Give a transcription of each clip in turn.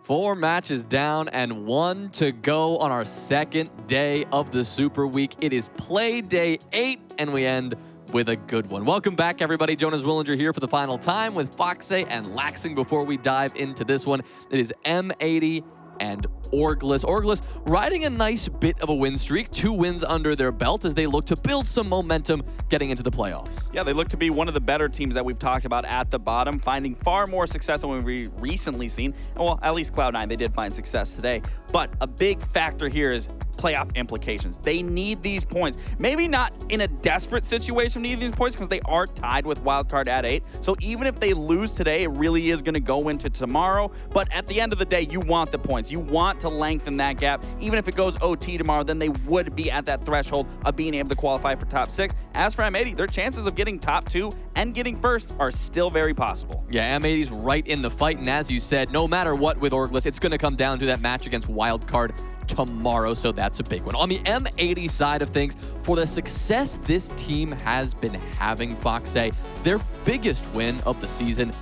4 matches down and 1 to go on our second day of the Super Week. It is play day 8, and we end with a good one. Welcome back, everybody. Jonas Willinger here for the final time with Foxe and Laxing. Before we dive into this one, it is M80 and Orgless. Orgless riding a nice bit of a win streak, 2 wins under their belt as they look to build some momentum getting into the playoffs. Yeah, they look to be one of the better teams that we've talked about at the bottom, finding far more success than we've recently seen. Well, at least Cloud9, they did find success today. But a big factor here is playoff implications. They need these points. Maybe not in a desperate situation needing these points because they are tied with wildcard at 8. So even if they lose today, it really is going to go into tomorrow. But at the end of the day, you want the points. You want to lengthen that gap. Even if it goes OT tomorrow, then they would be at that threshold of being able to qualify for top 6. As for M80, their chances of getting top 2 and getting first are still very possible. Yeah, M80's right in the fight. And as you said, no matter what with Orgless, it's going to come down to that match against wildcard tomorrow, so that's a big one. On the M80 side of things, for the success this team has been having, Foxe, their biggest win of the season,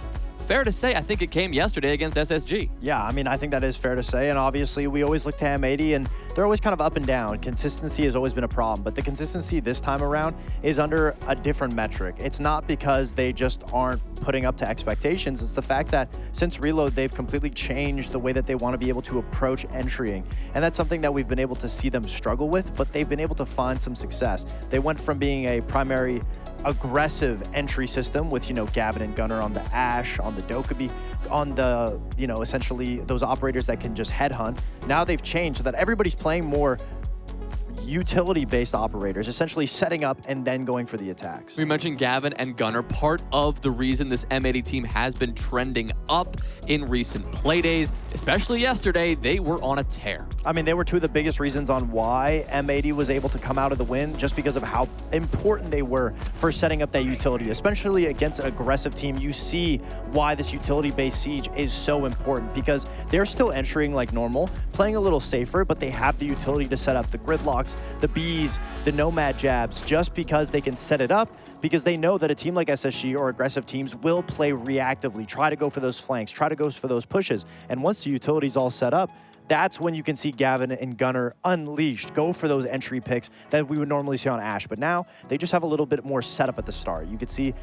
fair to say, I think it came yesterday against SSG. Yeah, I mean, I think that is fair to say, and obviously we always look to M80, and they're always kind of up and down. Consistency has always been a problem, but the consistency this time around is under a different metric. It's not because they just aren't putting up to expectations. It's the fact that since Reload, they've completely changed the way that they want to be able to approach entrying, and that's something that we've been able to see them struggle with, but they've been able to find some success. They went from being a primary aggressive entry system with, Gavin and Gunnar on the Ashe, on the Dokkaebi, on the, essentially those operators that can just headhunt. Now they've changed so that everybody's playing more utility-based operators, essentially setting up and then going for the attacks. We mentioned Gavin and Gunnar. Part of the reason this M80 team has been trending up in recent play days, especially yesterday, they were on a tear. I mean, they were 2 of the biggest reasons on why M80 was able to come out of the win, just because of how important they were for setting up that utility, especially against an aggressive team. You see why this utility-based siege is so important, because they're still entering like normal, playing a little safer, but they have the utility to set up the gridlocks, the bees, the nomad jabs, just because they can set it up, because they know that a team like SSG or aggressive teams will play reactively, try to go for those flanks, try to go for those pushes. And once the utility's all set up, that's when you can see Gavin and Gunnar unleashed, go for those entry picks that we would normally see on Ashe. But now they just have a little bit more setup at the start. You could see,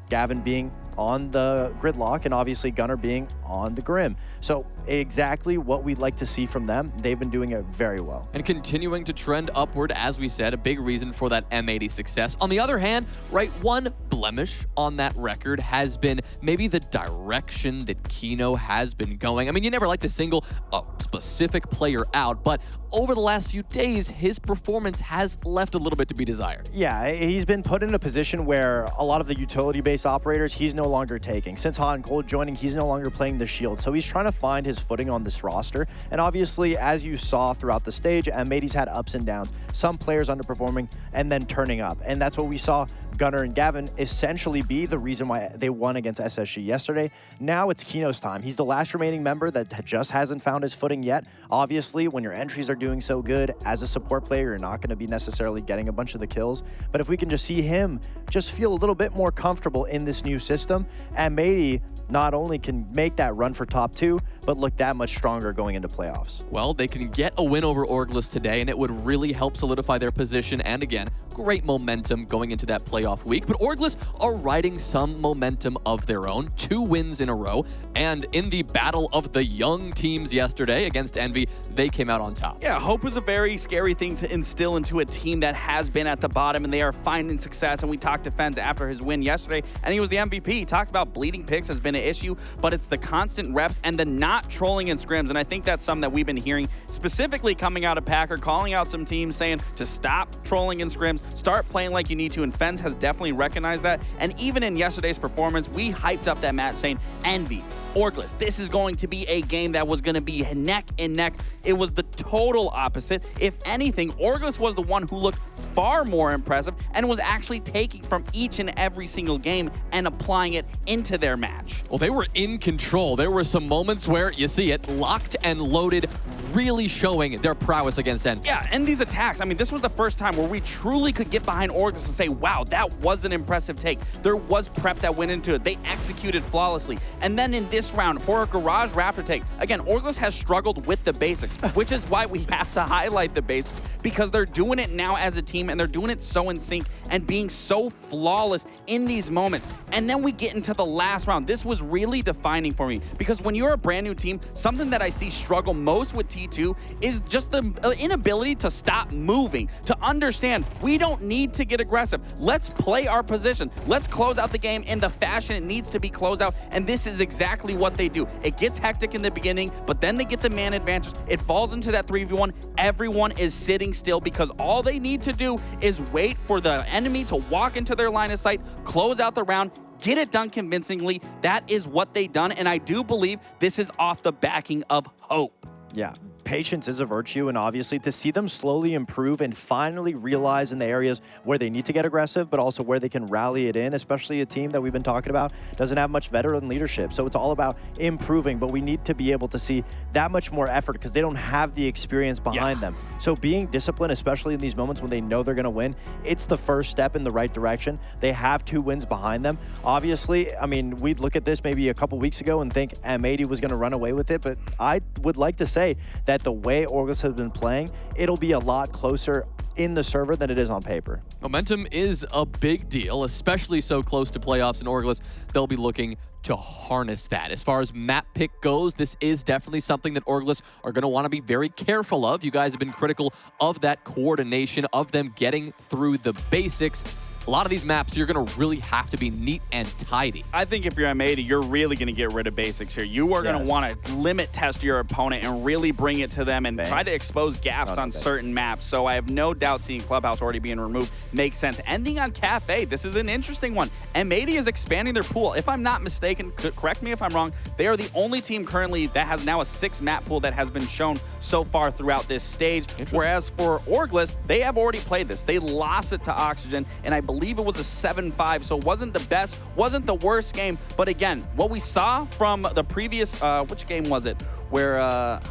Gavin being on the gridlock and obviously Gunnar being on the Grim. So exactly what we'd like to see from them. They've been doing it very well. And continuing to trend upward, as we said, a big reason for that M80 success. On the other hand, right, one blemish on that record has been maybe the direction that Kino has been going. I mean, you never like to single a specific player out, but over the last few days, his performance has left a little bit to be desired. Yeah, he's been put in a position where a lot of the utility-based operators, he's no longer taking. Since Hot and Cold joining, he's no longer playing the shield. So he's trying to find his footing on this roster. And obviously, as you saw throughout the stage, M80's had ups and downs. Some players underperforming and then turning up. And that's what we saw Gunnar and Gavin essentially be the reason why they won against SSG yesterday. Now it's Kino's time. He's the last remaining member that just hasn't found his footing yet. Obviously, when your entries are doing so good, as a support player, you're not going to be necessarily getting a bunch of the kills. But if we can just see him just feel a little bit more comfortable in this new system, M80 not only can make that run for top 2, but look that much stronger going into playoffs. Well, they can get a win over Orgless today, and it would really help solidify their position. And again, great momentum going into that playoff week. But Orgless are riding some momentum of their own, 2 wins in a row. And in the battle of the young teams yesterday against Envy, they came out on top. Yeah, hope is a very scary thing to instill into a team that has been at the bottom, and they are finding success. And we talked to Fens after his win yesterday, and he was the MVP. He talked about bleeding picks has been an issue, but it's the constant reps and the not trolling in scrims. And I think that's something that we've been hearing specifically coming out of Packer, calling out some teams saying to stop trolling in scrims, start playing like you need to. And Fens has definitely recognized that. And even in yesterday's performance, we hyped up that match saying, Envy, Orgless, this is going to be a game that was going to be neck and neck. It was the total opposite. If anything, Orgless was the one who looked far more impressive and was actually taking from each and every single game and applying it into their match. Well, they were in control. There were some moments where, you see it, locked and loaded really showing their prowess against Envy. Yeah, and these attacks, I mean, this was the first time where we truly could get behind Orgless and say, wow, that was an impressive take. There was prep that went into it. They executed flawlessly. And then in this round, for a Garage Raptor take, again, Orgless has struggled with the basics, which is why we have to highlight the basics, because they're doing it now as a team, and they're doing it so in sync and being so flawless in these moments. And then we get into the last round. This was really defining for me, because when you're a brand new team, something that I see struggle most with T2 is just the inability to stop moving, to understand we don't need to get aggressive. Let's play our position. Let's close out the game in the fashion it needs to be closed out, and this is exactly what they do. It gets hectic in the beginning, but then they get the man advantage. It falls into that 3v1. Everyone is sitting still because all they need to do is wait for the enemy to walk into their line of sight, close out the round, get it done convincingly. That is what they done, and I do believe this is off the backing of hope. Yeah, patience is a virtue, and obviously to see them slowly improve and finally realize in the areas where they need to get aggressive, but also where they can rally it in, especially a team that we've been talking about doesn't have much veteran leadership. So it's all about improving, but we need to be able to see that much more effort because they don't have the experience behind them. So being disciplined, especially in these moments when they know they're going to win, it's the first step in the right direction. They have 2 wins behind them. Obviously, I mean, we'd look at this maybe a couple weeks ago and think M80 was going to run away with it, but I would like to say that the way Orgless has been playing, it'll be a lot closer in the server than it is on paper. Momentum is a big deal, especially so close to playoffs in Orgless. They'll be looking to harness that. As far as map pick goes, this is definitely something that Orgless are going to want to be very careful of. You guys have been critical of that coordination, of them getting through the basics. A lot of these maps, you're going to really have to be neat and tidy. I think if you're M80, you're really going to get rid of basics here. You are going to want to limit test your opponent and really bring it to them and try to expose gaps on certain maps. So I have no doubt seeing Clubhouse already being removed makes sense. Ending on Cafe, this is an interesting one. M80 is expanding their pool. If I'm not mistaken, correct me if I'm wrong, they are the only team currently that has now a 6-map pool that has been shown so far throughout this stage. Whereas for Orgless, they have already played this. They lost it to Oxygen, and I believe it was a 7-5, so it wasn't the best, wasn't the worst game. But again, what we saw from the previous, which game was it? Where, I'm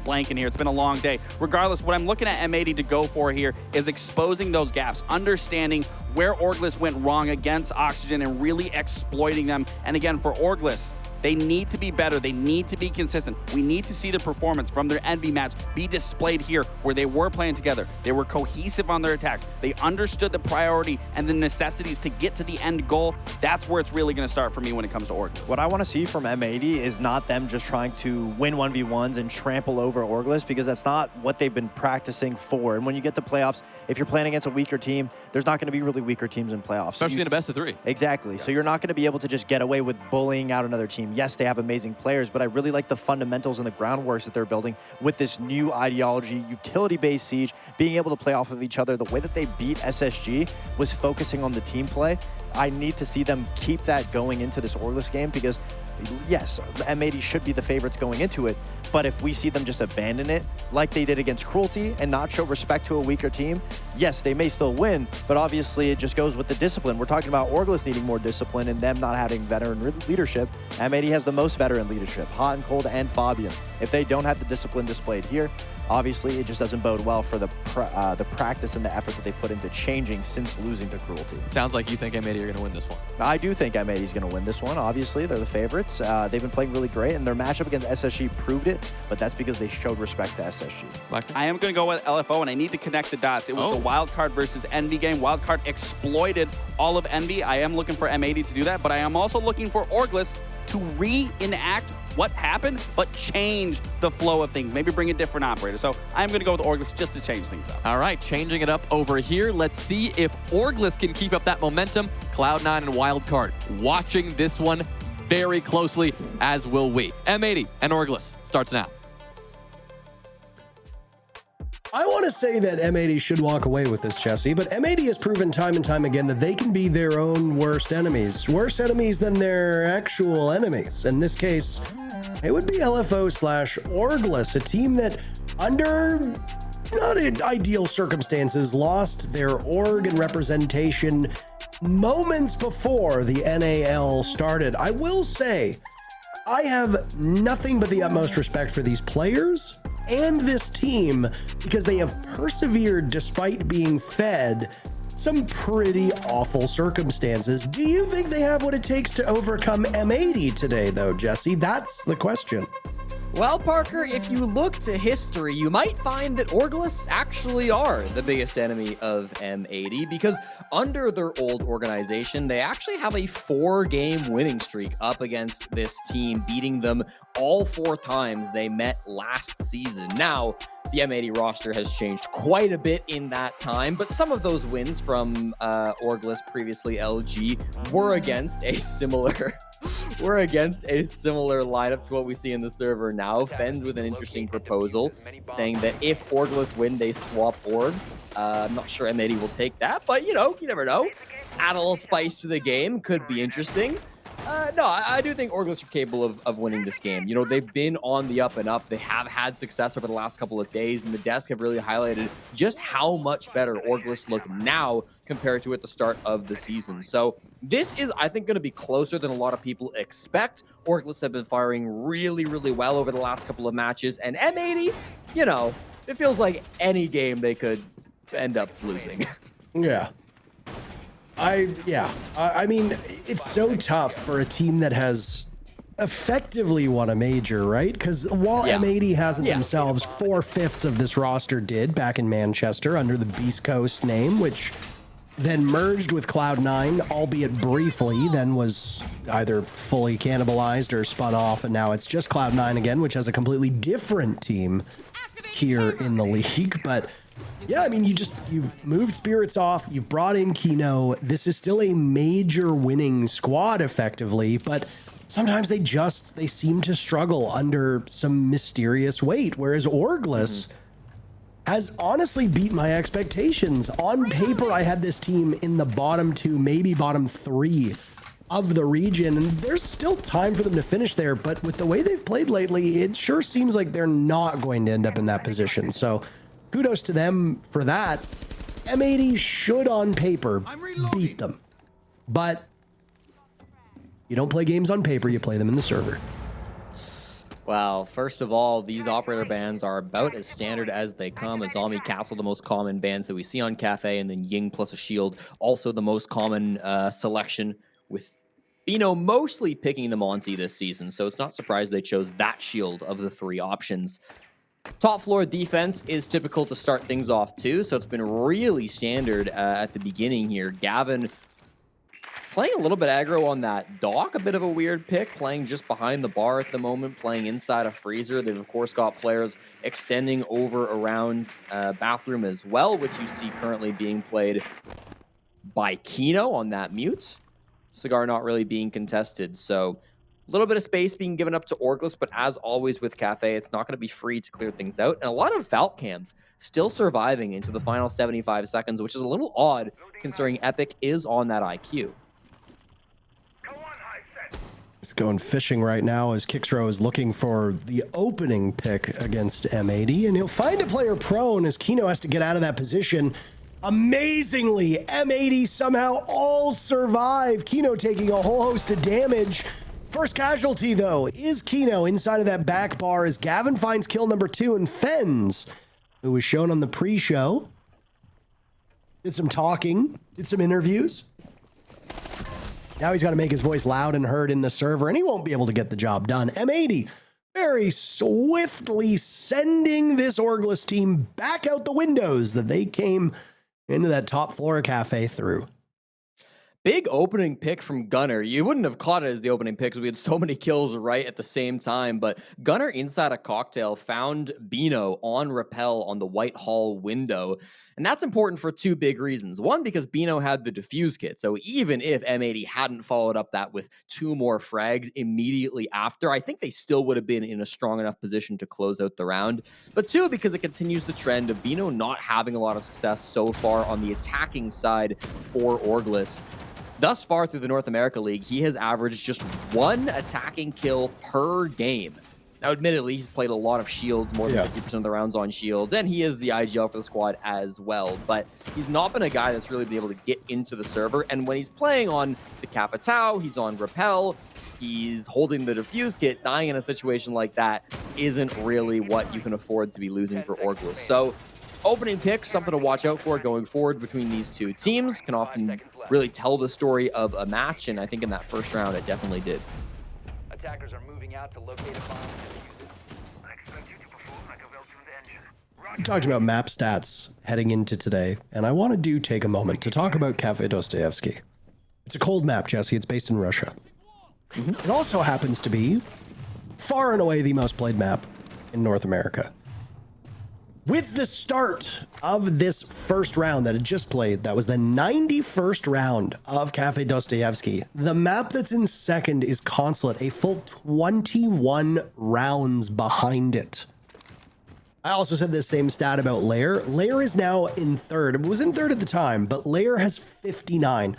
blanking here. It's been a long day. Regardless, what I'm looking at M80 to go for here is exposing those gaps, understanding where Orgless went wrong against Oxygen and really exploiting them. And again, for Orgless, they need to be better. They need to be consistent. We need to see the performance from their Envy match be displayed here where they were playing together. They were cohesive on their attacks. They understood the priority and the necessities to get to the end goal. That's where it's really going to start for me when it comes to Orgless. What I want to see from M80 is not them just trying to win 1v1s and trample over Orgless, because that's not what they've been practicing for. And when you get to playoffs, if you're playing against a weaker team, there's not going to be really weaker teams in playoffs. Especially in a best of 3. Exactly. Yes. So you're not going to be able to just get away with bullying out another team. Yes, they have amazing players, but I really like the fundamentals and the groundworks that they're building with this new ideology, utility-based siege, being able to play off of each other. The way that they beat SSG was focusing on the team play. I need to see them keep that going into this Orgless game, because yes, M80 should be the favorites going into it, but if we see them just abandon it like they did against Cruelty and not show respect to a weaker team, yes, they may still win, but obviously it just goes with the discipline. We're talking about Orgless needing more discipline and them not having veteran leadership. M80 has the most veteran leadership, Hot and Cold and Fabian. If they don't have the discipline displayed here, obviously it just doesn't bode well for the practice and the effort that they've put into changing since losing to Cruelty. Sounds like you think M80 are going to win this one. I do think M80 is going to win this one. Obviously, they're the favorites. They've been playing really great, and their matchup against SSG proved it, but that's because they showed respect to SSG. I am going to go with LFO, and I need to connect the dots. It was the Wildcard versus Envy game. Wildcard exploited all of Envy. I am looking for M80 to do that, but I am also looking for Orgless to reenact what happened, but change the flow of things. Maybe bring a different operator. So I'm going to go with Orgless just to change things up. All right, changing it up over here. Let's see if Orgless can keep up that momentum. Cloud9 and Wildcard watching this one very closely, as will we. M80 and Orgless starts now. I want to say that M80 should walk away with this, Jesse, but M80 has proven time and time again that they can be their own worst enemies than their actual enemies. In this case, it would be LFO/Orgless, a team that under not ideal circumstances lost their org and representation moments before the NAL started. I will say, I have nothing but the utmost respect for these players and this team because they have persevered despite being fed some pretty awful circumstances. Do you think they have what it takes to overcome M80 today, though, Jesse? That's the question. Well, Parker, if you look to history, you might find that Orgless actually are the biggest enemy of M80 because under their old organization, they actually have a 4-game winning streak up against this team, beating them all 4 times they met last season. Now, the M80 roster has changed quite a bit in that time, but some of those wins from Orgless, previously LG, were against a similar lineup to what we see in the server now. Fens with an interesting proposal, saying that if Orgless win, they swap orbs. I'm not sure M80 will take that, but you never know. Add a little spice to the game, could be interesting. No, I do think Orgless are capable of winning this game. You know, they've been on the up and up. They have had success over the last couple of days, and the desk have really highlighted just how much better Orgless look now compared to at the start of the season. So this is, I think, going to be closer than a lot of people expect. Orgless have been firing really, really well over the last couple of matches, and M80, you know, it feels like any game they could end up losing. Yeah. I mean, it's so tough for a team that has effectively won a major, right? Because while M80 hasn't themselves, 4/5 of this roster did back in Manchester under the Beast Coast name, which then merged with Cloud9, albeit briefly, then was either fully cannibalized or spun off, and now it's just Cloud9 again, which has a completely different team here in the league. But yeah, I mean, you've moved Spirits off, you've brought in Kino. This is still a major winning squad effectively, but sometimes they seem to struggle under some mysterious weight, whereas Orgless has honestly beat my expectations. On paper, I had this team in the bottom 2, maybe bottom 3 of the region, and there's still time for them to finish there, but with the way they've played lately, it sure seems like they're not going to end up in that position. So kudos to them for that. M80 should, on paper, beat them. But you don't play games on paper, you play them in the server. Well, first of all, these operator bans are about as standard as they come. A Zombie Castle, the most common bans that we see on Cafe, and then Ying plus a shield, also the most common selection, with Bino mostly picking the Monty this season, so it's not surprised they chose that shield of the 3 options. Top floor defense is typical to start things off too, so it's been really standard at the beginning here. Gavin playing a little bit aggro on that dock, a bit of a weird pick, playing just behind the bar at the moment, playing inside a freezer. They've of course got players extending over around bathroom as well, which you see currently being played by Kino on that mute. Cigar not really being contested, so a little bit of space being given up to Orgless, but as always with Cafe, it's not going to be free to clear things out. And a lot of Falc cams still surviving into the final 75 seconds, which is a little odd considering Epic is on that IQ. It's going fishing right now as Kixro is looking for the opening pick against M80, and he'll find a player prone as Kino has to get out of that position. Amazingly, M80 somehow all survive. Kino taking a whole host of damage. First casualty, though, is Kino inside of that back bar as Gavin finds kill number 2, and Fens, who was shown on the pre-show, did some talking, did some interviews. Now he's got to make his voice loud and heard in the server, and he won't be able to get the job done. M80 very swiftly sending this Orgless team back out the windows that they came into that top floor cafe through. Big opening pick from Gunner. You wouldn't have caught it as the opening pick because we had so many kills right at the same time, but Gunner inside a cocktail found Bino on rappel on the White Hall window, and that's important for 2 big reasons. One, because Bino had the defuse kit, so even if M80 hadn't followed up that with 2 more frags immediately after, I think they still would have been in a strong enough position to close out the round. But 2, because it continues the trend of Bino not having a lot of success so far on the attacking side for Orgless. Thus far through the North America League, he has averaged just 1 attacking kill per game. Now, admittedly, he's played a lot of shields, more than 50% of the rounds on shields, and he is the IGL for the squad as well. But he's not been a guy that's really been able to get into the server, and when he's playing on the Capitao, he's on Rappel, He's holding the defuse kit. Dying in a situation like that isn't really what you can afford to be losing for Orgless. So opening pick, something to watch out for going forward between these two teams. Can often really tell the story of a match, and I think in that first round it definitely did. Attackers are moving out to locate a bomb and defuse it. I expect you to perform like a well-tuned engine. We talked about map stats heading into today, and I want to take a moment to talk about Cafe Dostoevsky. It's a cold map, Jesse. It's based in Russia. It also happens to be far and away the most played map in North America. With the start of this first round that had just played, that was the 91st round of Cafe Dostoevsky. The map that's in second is Consulate, a full 21 rounds behind it. I also said this same stat about Lair. Lair is now in third. It was in third at the time, but Lair has 59.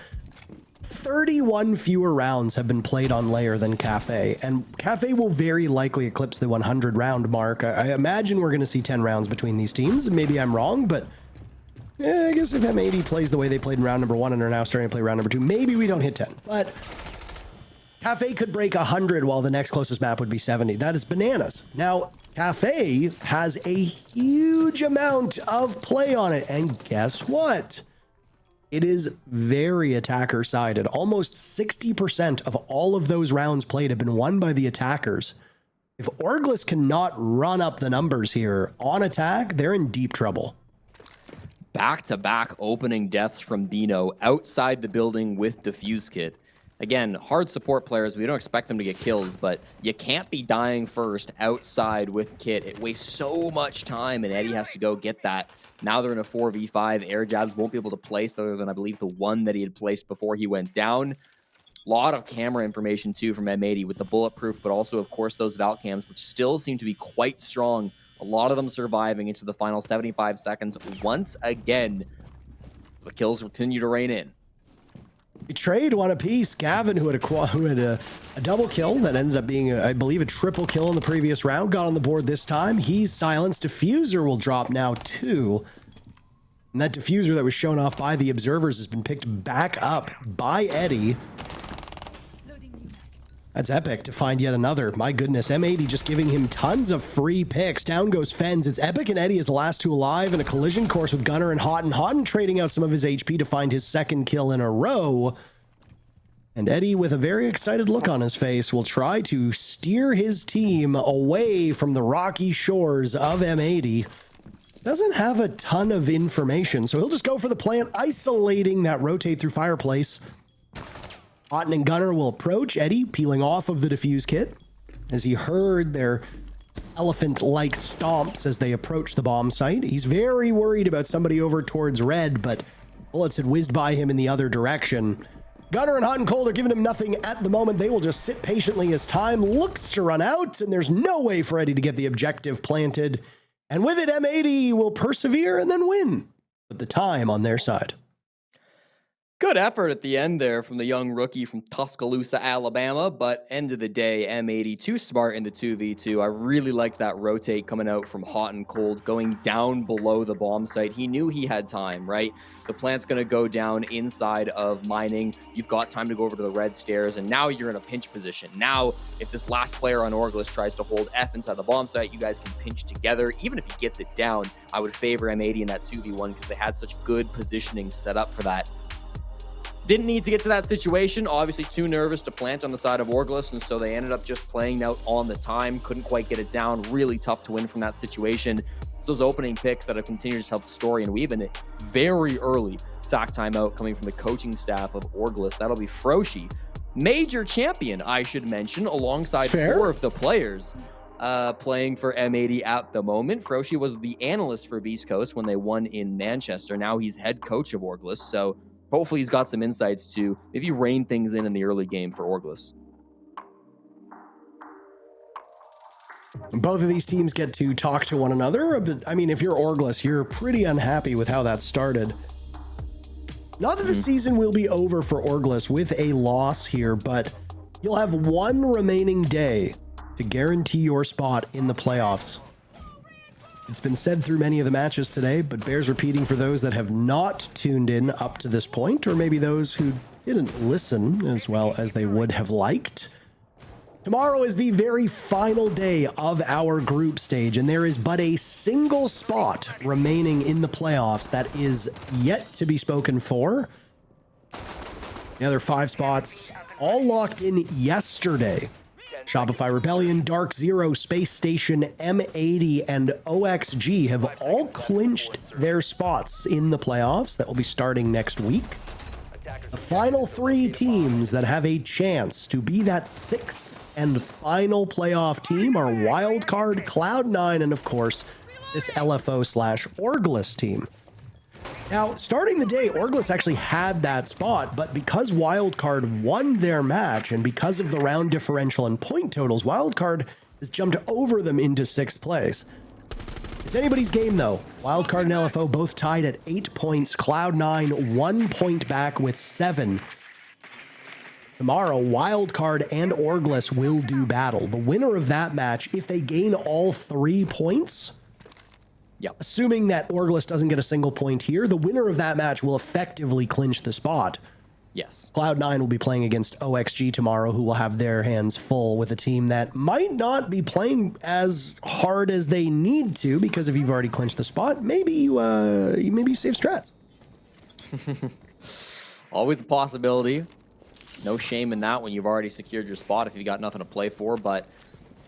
31 fewer rounds have been played on Lair than Cafe, and Cafe will very likely eclipse the 100 round mark. I imagine we're going to see 10 rounds between these teams. Maybe I'm wrong, but I guess if M80 plays the way they played in round number 1 and are now starting to play round number 2, maybe we don't hit 10. But Cafe could break 100 while the next closest map would be 70. That is bananas. Now, Cafe has a huge amount of play on it, and guess what? It is very attacker-sided. Almost 60% of all of those rounds played have been won by the attackers. If Orgless cannot run up the numbers here on attack, they're in deep trouble. Back-to-back opening deaths from Dino outside the building with defuse kit. Again, hard support players, we don't expect them to get kills, but you can't be dying first outside with kit. It wastes so much time, and Eddie has to go get that. Now they're in a 4v5. Air jabs won't be able to place other than, I believe, the one that he had placed before he went down. Lot of camera information, too, from M80 with the bulletproof, but also, of course, those Valk cams, which still seem to be quite strong. A lot of them surviving into the final 75 seconds once again. The kills continue to rain in. Betrayed one apiece. Gavin, who had a double kill that ended up being, I believe, a triple kill in the previous round, got on the board this time. He's silenced. Diffuser will drop now, too. And that diffuser that was shown off by the observers has been picked back up by Eddie. That's epic to find yet another. My goodness, M80 just giving him tons of free picks. Down goes Fens. It's Epic and Eddie as the last two alive in a collision course with Gunner and Houghton. Houghton trading out some of his HP to find his second kill in a row. And Eddie, with a very excited look on his face, will try to steer his team away from the rocky shores of M80. Doesn't have a ton of information, so he'll just go for the plan, isolating that rotate through fireplace. Houghton and Gunner will approach Eddie, peeling off of the defuse kit, as he heard their elephant-like stomps as they approach the bomb site. He's very worried about somebody over towards red, but bullets had whizzed by him in the other direction. Gunner and Hot and Cold are giving him nothing at the moment. They will just sit patiently as time looks to run out, and there's no way for Eddie to get the objective planted. And with it, M80 will persevere and then win, with the time on their side. Good effort at the end there from the young rookie from Tuscaloosa, Alabama, but end of the day, M80 too smart in the 2v2. I really liked that rotate coming out from Hot and Cold, going down below the bomb site. He knew he had time, right? The plant's going to go down inside of mining. You've got time to go over to the red stairs, and now you're in a pinch position. Now, if this last player on Orgless tries to hold F inside the bomb site, you guys can pinch together. Even if he gets it down, I would favor M80 in that 2v1 because they had such good positioning set up for that. Didn't need to get to that situation. Obviously too nervous to plant on the side of Orgless, and so they ended up just playing out on the time. Couldn't quite get it down. Really tough to win from that situation. It's those opening picks that have continued to tell the story, and we have a very early sack timeout coming from the coaching staff of Orgless. That'll be Froshi. Major champion, I should mention, alongside four of the players playing for M80 at the moment. Froshi was the analyst for Beast Coast when they won in Manchester. Now he's head coach of Orgless, so hopefully he's got some insights to maybe rein things in the early game for Orgless. Both of these teams get to talk to one another. But, I mean, if you're Orgless, you're pretty unhappy with how that started. Not that the season will be over for Orgless with a loss here, but you'll have one remaining day to guarantee your spot in the playoffs. It's been said through many of the matches today, but bears repeating for those that have not tuned in up to this point, or maybe those who didn't listen as well as they would have liked. Tomorrow is the very final day of our group stage, and there is but a single spot remaining in the playoffs that is yet to be spoken for. The other 5 spots all locked in yesterday. Shopify Rebellion, Dark Zero, Space Station, M80, and OXG have all clinched their spots in the playoffs that will be starting next week. The final 3 teams that have a chance to be that 6th and final playoff team are Wildcard, Cloud9, and of course, this LFO/Orgless team. Now, starting the day, Orgless actually had that spot, but because Wildcard won their match and because of the round differential and point totals, Wildcard has jumped over them into 6th place. It's anybody's game, though. Wildcard and LFO both tied at 8 points. Cloud9 1 point back with 7. Tomorrow, Wildcard and Orgless will do battle. The winner of that match, if they gain all 3 points, assuming that Orgless doesn't get a single point here, the winner of that match will effectively clinch the spot. Yes. Cloud9 will be playing against OXG tomorrow, who will have their hands full with a team that might not be playing as hard as they need to, because if you've already clinched the spot, maybe you save strats. Always a possibility. No shame in that when you've already secured your spot if you got nothing to play for, but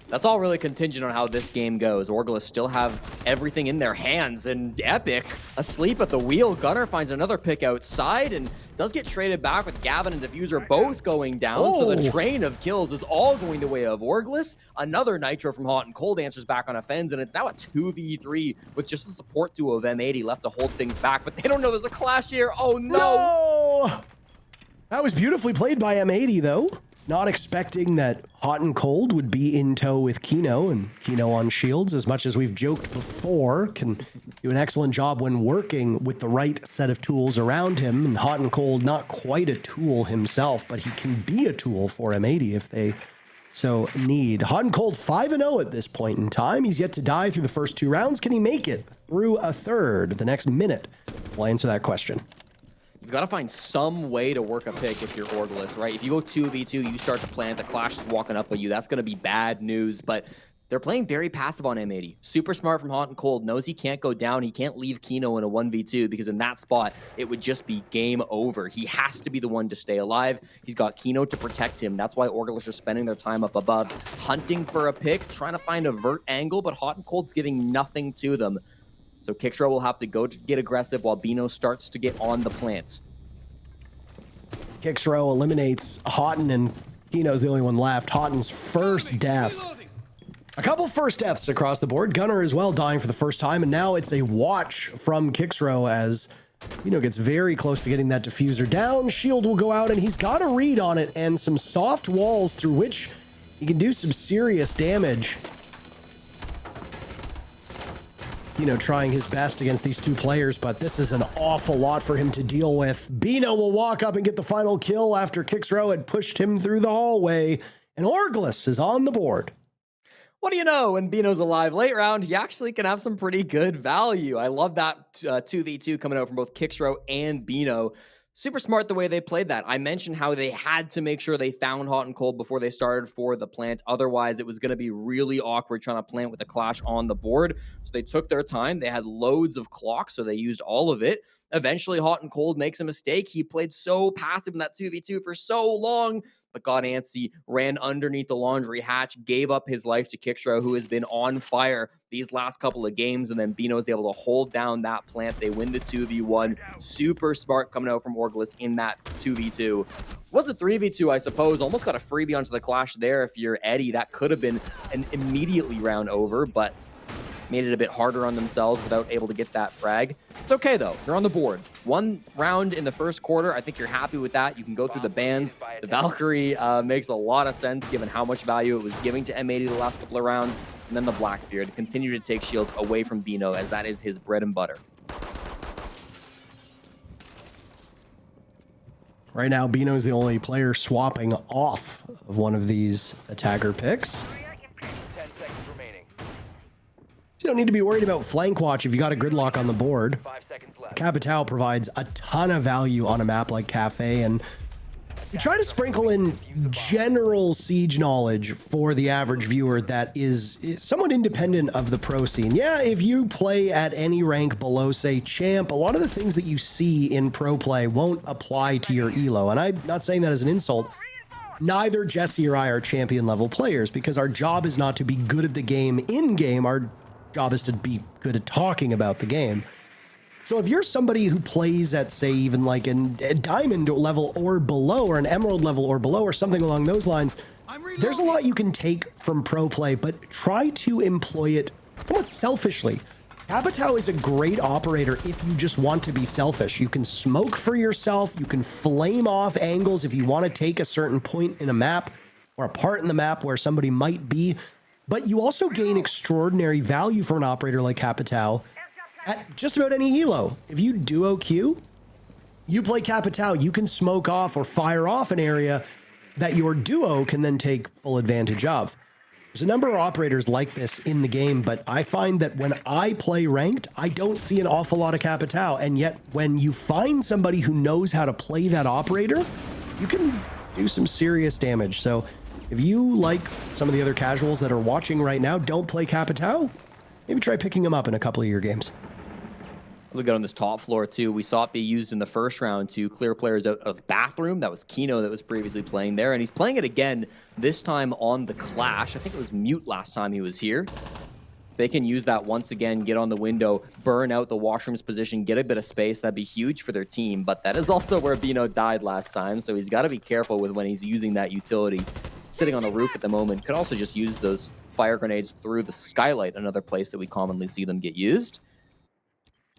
that's all really contingent on how this game goes. Orgless still have everything in their hands, and Epic asleep at the wheel. Gunner finds another pick outside and does get traded back with Gavin and Diffuser both going down. So the train of kills is all going the way of Orgless. Another Nitro from Hot and Cold answers back on a Fens, and it's now a 2v3 with just the support duo of M80 left to hold things back, but they don't know there's a clash here. Oh no! That was beautifully played by M80, though. Not expecting that Hot and Cold would be in tow with Kino, and Kino on shields, as much as we've joked before, can do an excellent job when working with the right set of tools around him. And Hot and Cold, not quite a tool himself, but he can be a tool for M80 if they so need. Hot and Cold 5-0 at this point in time. He's yet to die through the first 2 rounds. Can he make it through a third? The next minute will answer that question. You've got to find some way to work a pick if you're Orgless, right? If you go 2v2, you start to plant, the Clash is walking up at you. That's going to be bad news, but they're playing very passive on M80. Super smart from Hot and Cold. Knows he can't go down. He can't leave Kino in a 1v2 because in that spot, it would just be game over. He has to be the one to stay alive. He's got Kino to protect him. That's why Orgless are spending their time up above, hunting for a pick, trying to find a vert angle, but Hot and Cold's giving nothing to them. So Kixro will have to go to get aggressive while Bino starts to get on the plant. Kixro eliminates Houghton, and Kino's the only one left. Houghton's first death. A couple first deaths across the board. Gunner as well dying for the first time, and now it's a watch from Kixro as Bino gets very close to getting that diffuser down. Shield will go out, and he's got a read on it and some soft walls through which he can do some serious damage. Trying his best against these 2 players, but this is an awful lot for him to deal with. Bino will walk up and get the final kill after Kixro had pushed him through the hallway, and Orgless is on the board. What do you know? When Bino's alive late round, he actually can have some pretty good value. I love that 2v2 coming out from both Kixro and Bino. Super smart the way they played that. I mentioned how they had to make sure they found Hot and Cold before they started for the plant. Otherwise, it was going to be really awkward trying to plant with a Clash on the board. So they took their time. They had loads of clock, so they used all of it. Eventually, Hot and Cold makes a mistake. He played so passive in that 2v2 for so long, but got antsy, ran underneath the laundry hatch, gave up his life to Kixro, who has been on fire these last couple of games, and then Bino is able to hold down that plant. They win the 2v1. Super smart coming out from Orgless in that 2v2. Was a 3v2, I suppose. Almost got a freebie onto the Clash there. If you're Eddie, that could have been an immediately round over, but made it a bit harder on themselves without able to get that frag. It's okay, though. They're on the board. 1 round in the first quarter. I think you're happy with that. You can go through the bans. The Valkyrie makes a lot of sense given how much value it was giving to M80 the last couple of rounds. And then the Blackbeard continue to take shields away from Bino, as that is his bread and butter. Right now, Bino's the only player swapping off of one of these attacker picks. 10 seconds remaining. You don't need to be worried about flank watch if you got a gridlock on the board. 5 seconds left. Capital provides a ton of value on a map like Cafe, and We try to sprinkle in general Siege knowledge for the average viewer that is somewhat independent of the pro scene. Yeah, if you play at any rank below, say, Champ, a lot of the things that you see in pro play won't apply to your elo. And I'm not saying that as an insult. Neither Jesse or I are champion level players because our job is not to be good at the game in game. Our job is to be good at talking about the game. So if you're somebody who plays at, say, even like a diamond level or below, or an emerald level or below, or something along those lines, there's a lot you can take from pro play, but try to employ it somewhat selfishly. Capitao is a great operator if you just want to be selfish. You can smoke for yourself, you can flame off angles if you want to take a certain point in a map, or a part in the map where somebody might be, but you also gain extraordinary value for an operator like Capitao at just about any elo. If you duo queue, you play Capitao, you can smoke off or fire off an area that your duo can then take full advantage of. There's a number of operators like this in the game, but I find that when I play ranked, I don't see an awful lot of Capitao, and yet when you find somebody who knows how to play that operator, you can do some serious damage. So if you, like some of the other casuals that are watching right now, don't play Capitao, maybe try picking them up in a couple of your games. Look at on this top floor too. We saw it be used in the first round to clear players out of bathroom. That was Kino that was previously playing there, and he's playing it again, this time on the Clash. I think it was Mute last time he was here. They can use that once again, get on the window, burn out the washroom's position, get a bit of space. That'd be huge for their team, but that is also where Bino died last time, so he's got to be careful with when he's using that utility. Sitting on the roof at the moment, could also just use those fire grenades through the skylight, another place that we commonly see them get used.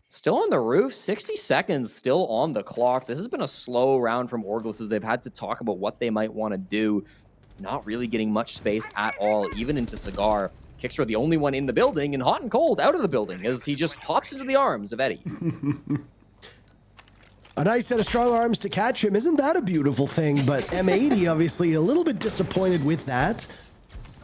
Still on the roof, 60 seconds still on the clock. This has been a slow round from Orgless as they've had to talk about what they might want to do. Not really getting much space at all, even into Cigar. Kickstar the only one in the building, and Hot and Cold out of the building as he just hops into the arms of Eddie. A nice set of strong arms to catch him. Isn't that a beautiful thing? But M80 obviously a little bit disappointed with that.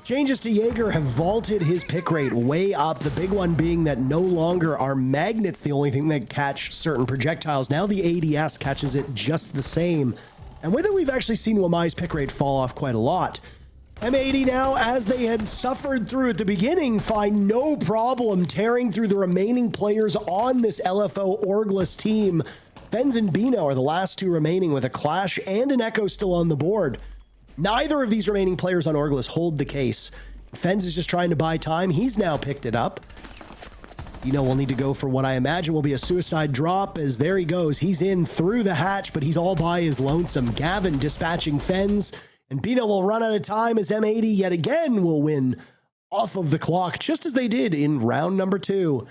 Changes to Jaeger have vaulted his pick rate way up. The big one being that no longer are magnets the only thing that catch certain projectiles. Now the ADS catches it just the same. And with it, we've actually seen Wamai's pick rate fall off quite a lot. M80 now, as they had suffered through at the beginning, find no problem tearing through the remaining players on this LFO Orgless team. Fens and Bino are the last two remaining with a Clash and an Echo still on the board. Neither of these remaining players on Orgless hold the case. Fens is just trying to buy time. He's now picked it up. We'll need to go for what I imagine will be a suicide drop, as there he goes. He's in through the hatch, but he's all by his lonesome. Gavin dispatching Fens, and Bino will run out of time as M80 yet again will win off of the clock, just as they did in round number 2. It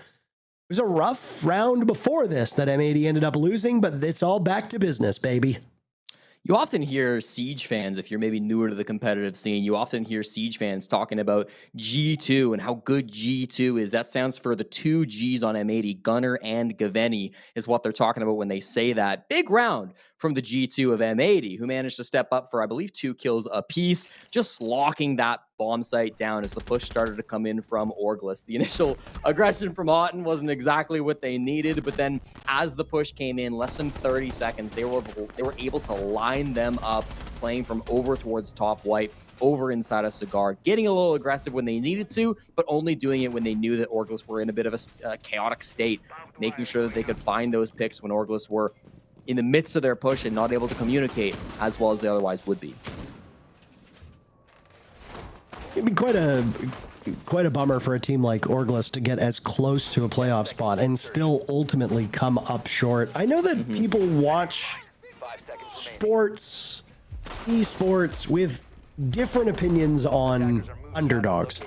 was a rough round before this that M80 ended up losing, but it's all back to business, baby. You often hear Siege fans, if you're maybe newer to the competitive scene, you often hear Siege fans talking about G2 and how good G2 is. That stands for the 2 Gs on M80, Gunner and Gaveni is what they're talking about when they say that. Big round from the G2 of M80, who managed to step up for, I believe, 2 kills apiece, just locking that bomb site down as the push started to come in from Orgless. The initial aggression from Otten wasn't exactly what they needed, but then as the push came in, less than 30 seconds, they were able to line them up, playing from over towards top white, over inside of Cigar, getting a little aggressive when they needed to, but only doing it when they knew that Orgless were in a bit of a chaotic state, making sure that they could find those picks when Orgless were in the midst of their push and not able to communicate as well as they otherwise would be. It'd be quite a bummer for a team like Orgless to get as close to a playoff spot and still ultimately come up short. I know that people watch sports, esports with different opinions on underdogs.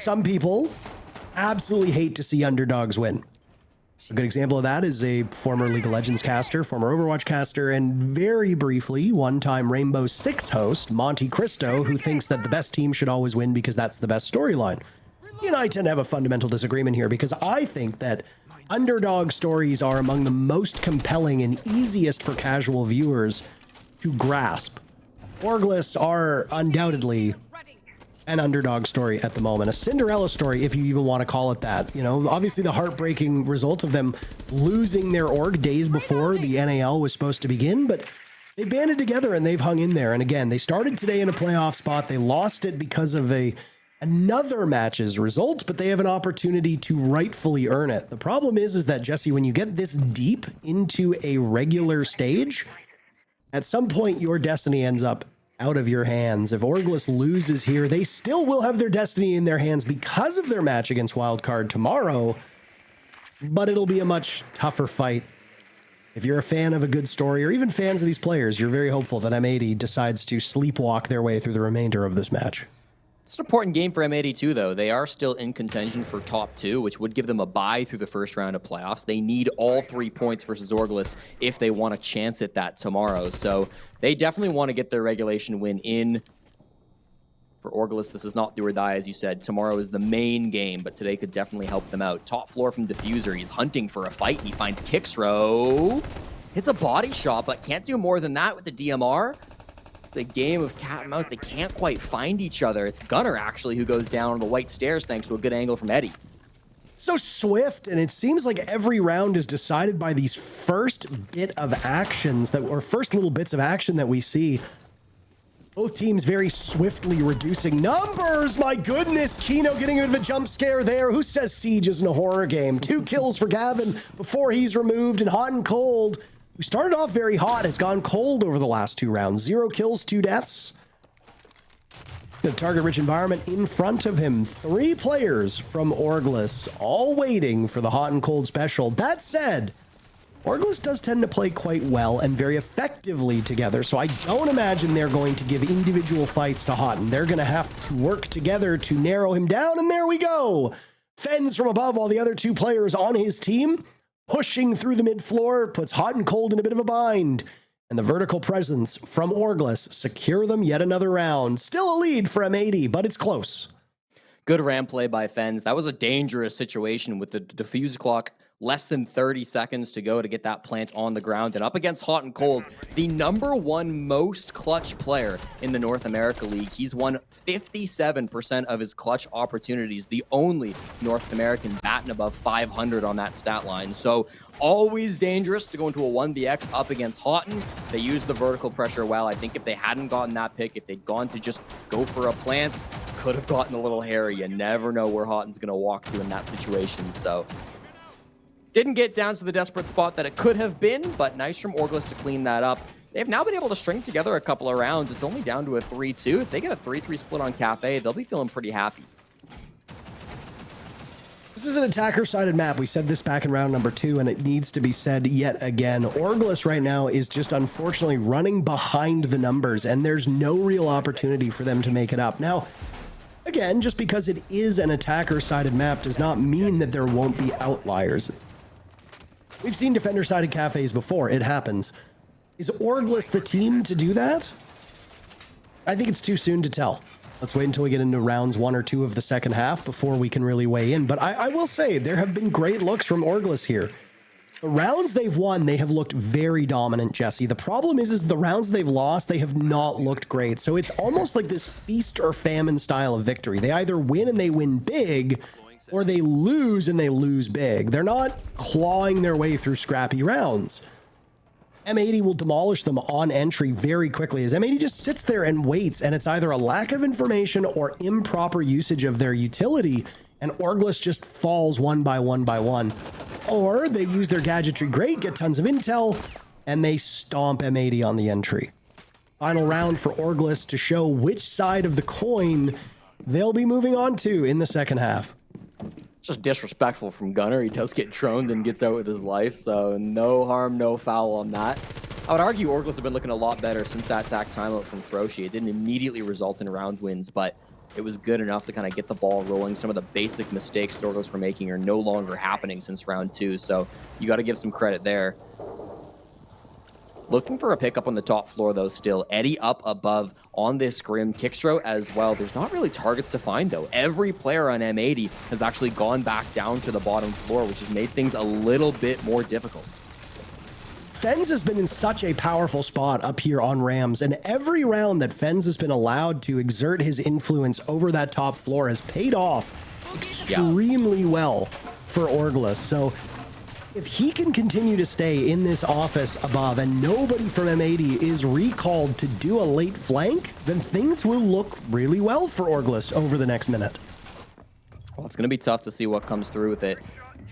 Some people absolutely hate to see underdogs win. A good example of that is a former League of Legends caster, former Overwatch caster, and very briefly, one-time Rainbow Six host, Monte Cristo, who thinks that the best team should always win because that's the best storyline. You and I tend to have a fundamental disagreement here because I think that underdog stories are among the most compelling and easiest for casual viewers to grasp. Orgless are undoubtedly an underdog story at the moment, a Cinderella story, if you even want to call it that. Obviously the heartbreaking result of them losing their org days before the NAL was supposed to begin, but They banded together and they've hung in there. And again, they started today in a playoff spot. They lost it because of another match's result, but they have an opportunity to rightfully earn it. The problem is that, Jesse, when you get this deep into a regular stage, at some point your destiny ends up out of your hands. If Orgless loses here, they still will have their destiny in their hands because of their match against Wildcard tomorrow, but it'll be a much tougher fight. If you're a fan of a good story, or even fans of these players, you're very hopeful that M80 decides to sleepwalk their way through the remainder of this match. It's an important game for M80 too, though. They are still in contention for top 2, which would give them a bye through the first round of playoffs. They need all 3 points versus Orgless if they want a chance at that tomorrow. So they definitely want to get their regulation win in. For Orgless, this is not do or die, as you said. Tomorrow is the main game, but today could definitely help them out. Top floor from Diffuser. He's hunting for a fight, and he finds Kixrow. Hits a body shot, but can't do more than that with the DMR. It's a game of cat and mouse. They can't quite find each other. It's Gunner, actually, who goes down on the white stairs thanks to a good angle from Eddie. So swift, and it seems like every round is decided by these first bit of actions, or first little bits of action that we see. Both teams very swiftly reducing numbers. My goodness, Kino getting a bit of a jump scare there. Who says Siege isn't a horror game? 2 kills for Gavin before he's removed, and Hot and Cold, who started off very hot, has gone cold over the last 2 rounds. 0 kills, 2 deaths. The target-rich environment in front of him. 3 players from Orgless, all waiting for the Hot and Cold special. That said, Orgless does tend to play quite well and very effectively together, so I don't imagine they're going to give individual fights to Houghton. They're going to have to work together to narrow him down, and there we go. Fends from above, all the other 2 players on his team, pushing through the mid-floor, puts Hot and Cold in a bit of a bind. And the vertical presence from Orgless secure them yet another round. Still a lead for M80, but it's close. Good ram play by Fens. That was a dangerous situation with the defuse clock. Less than 30 seconds to go to get that plant on the ground. And up against Hot and Cold, the #1 most clutch player in the North America League. He's won 57% of his clutch opportunities. The only North American batting above 500 on that stat line. So always dangerous to go into a 1vx up against Houghton. They used the vertical pressure well. I think if they hadn't gotten that pick, if they'd gone to just go for a plant, could have gotten a little hairy. You never know where Houghton's going to walk to in that situation. So didn't get down to the desperate spot that it could have been, but nice from Orgless to clean that up. They've now been able to string together a couple of rounds. It's only down to a 3-2. If they get a 3-3 split on Cafe, they'll be feeling pretty happy. This is an attacker-sided map. We said this back in round number 2, and it needs to be said yet again. Orgless right now is just unfortunately running behind the numbers, and there's no real opportunity for them to make it up. Now, again, just because it is an attacker-sided map does not mean that there won't be outliers. We've seen defender-sided cafes before. It happens. Is Orgless the team to do that? I think it's too soon to tell. Let's wait until we get into rounds 1 or 2 of the second half before we can really weigh in. But I will say, there have been great looks from Orgless here. The rounds they've won, they have looked very dominant, Jesse. The problem is the rounds they've lost, they have not looked great. So it's almost like this feast or famine style of victory. They either win and they win big, or they lose and they lose big. They're not clawing their way through scrappy rounds. M80 will demolish them on entry very quickly as M80 just sits there and waits, and it's either a lack of information or improper usage of their utility, and Orgless just falls one by one by one. Or they use their gadgetry great, get tons of intel, and they stomp M80 on the entry. Final round for Orgless to show which side of the coin they'll be moving on to in the second half. Just disrespectful from Gunner. He does get droned and gets out with his life, so no harm, no foul on that. I would argue Orgless have been looking a lot better since that attack timeout from Throshi. It didn't immediately result in round wins, but it was good enough to kind of get the ball rolling. Some of the basic mistakes that Orgless were making are no longer happening since round 2, so you got to give some credit there. Looking for a pickup on the top floor, though, still. Eddie up above on this scrim. Kixrow as well. There's not really targets to find, though. Every player on M80 has actually gone back down to the bottom floor, which has made things a little bit more difficult. Fens has been in such a powerful spot up here on Rams, and every round that Fens has been allowed to exert his influence over that top floor has paid off extremely well for Orgless. So If he can continue to stay in this office above and nobody from M80 is recalled to do a late flank, then things will look really well for Orgless over the next minute. Well, it's going to be tough to see what comes through with it.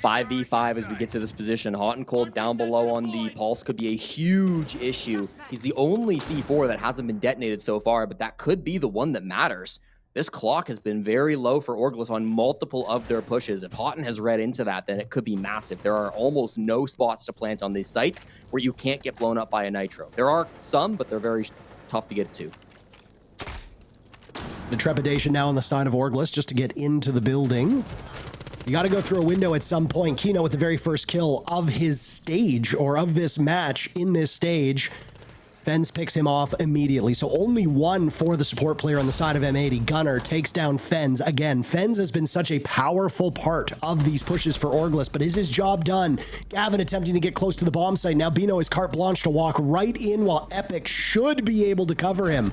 5v5 as we get to this position. Hot and cold down below on the pulse could be a huge issue. He's the only C4 that hasn't been detonated so far, but that could be the one that matters. This clock has been very low for Orgless on multiple of their pushes. If Houghton has read into that, then it could be massive. There are almost no spots to plant on these sites where you can't get blown up by a nitro. There are some, but they're very tough to get to. The trepidation now on the side of Orgless just to get into the building. You got to go through a window at some point. Kino with the very first kill of his stage, or of this match in this stage. Fens picks him off immediately. So only one for the support player on the side of M80. Gunner takes down Fens. Again, Fens has been such a powerful part of these pushes for Orgless, but is his job done? Gavin attempting to get close to the bomb site. Now Bino is carte blanche to walk right in while Epic should be able to cover him.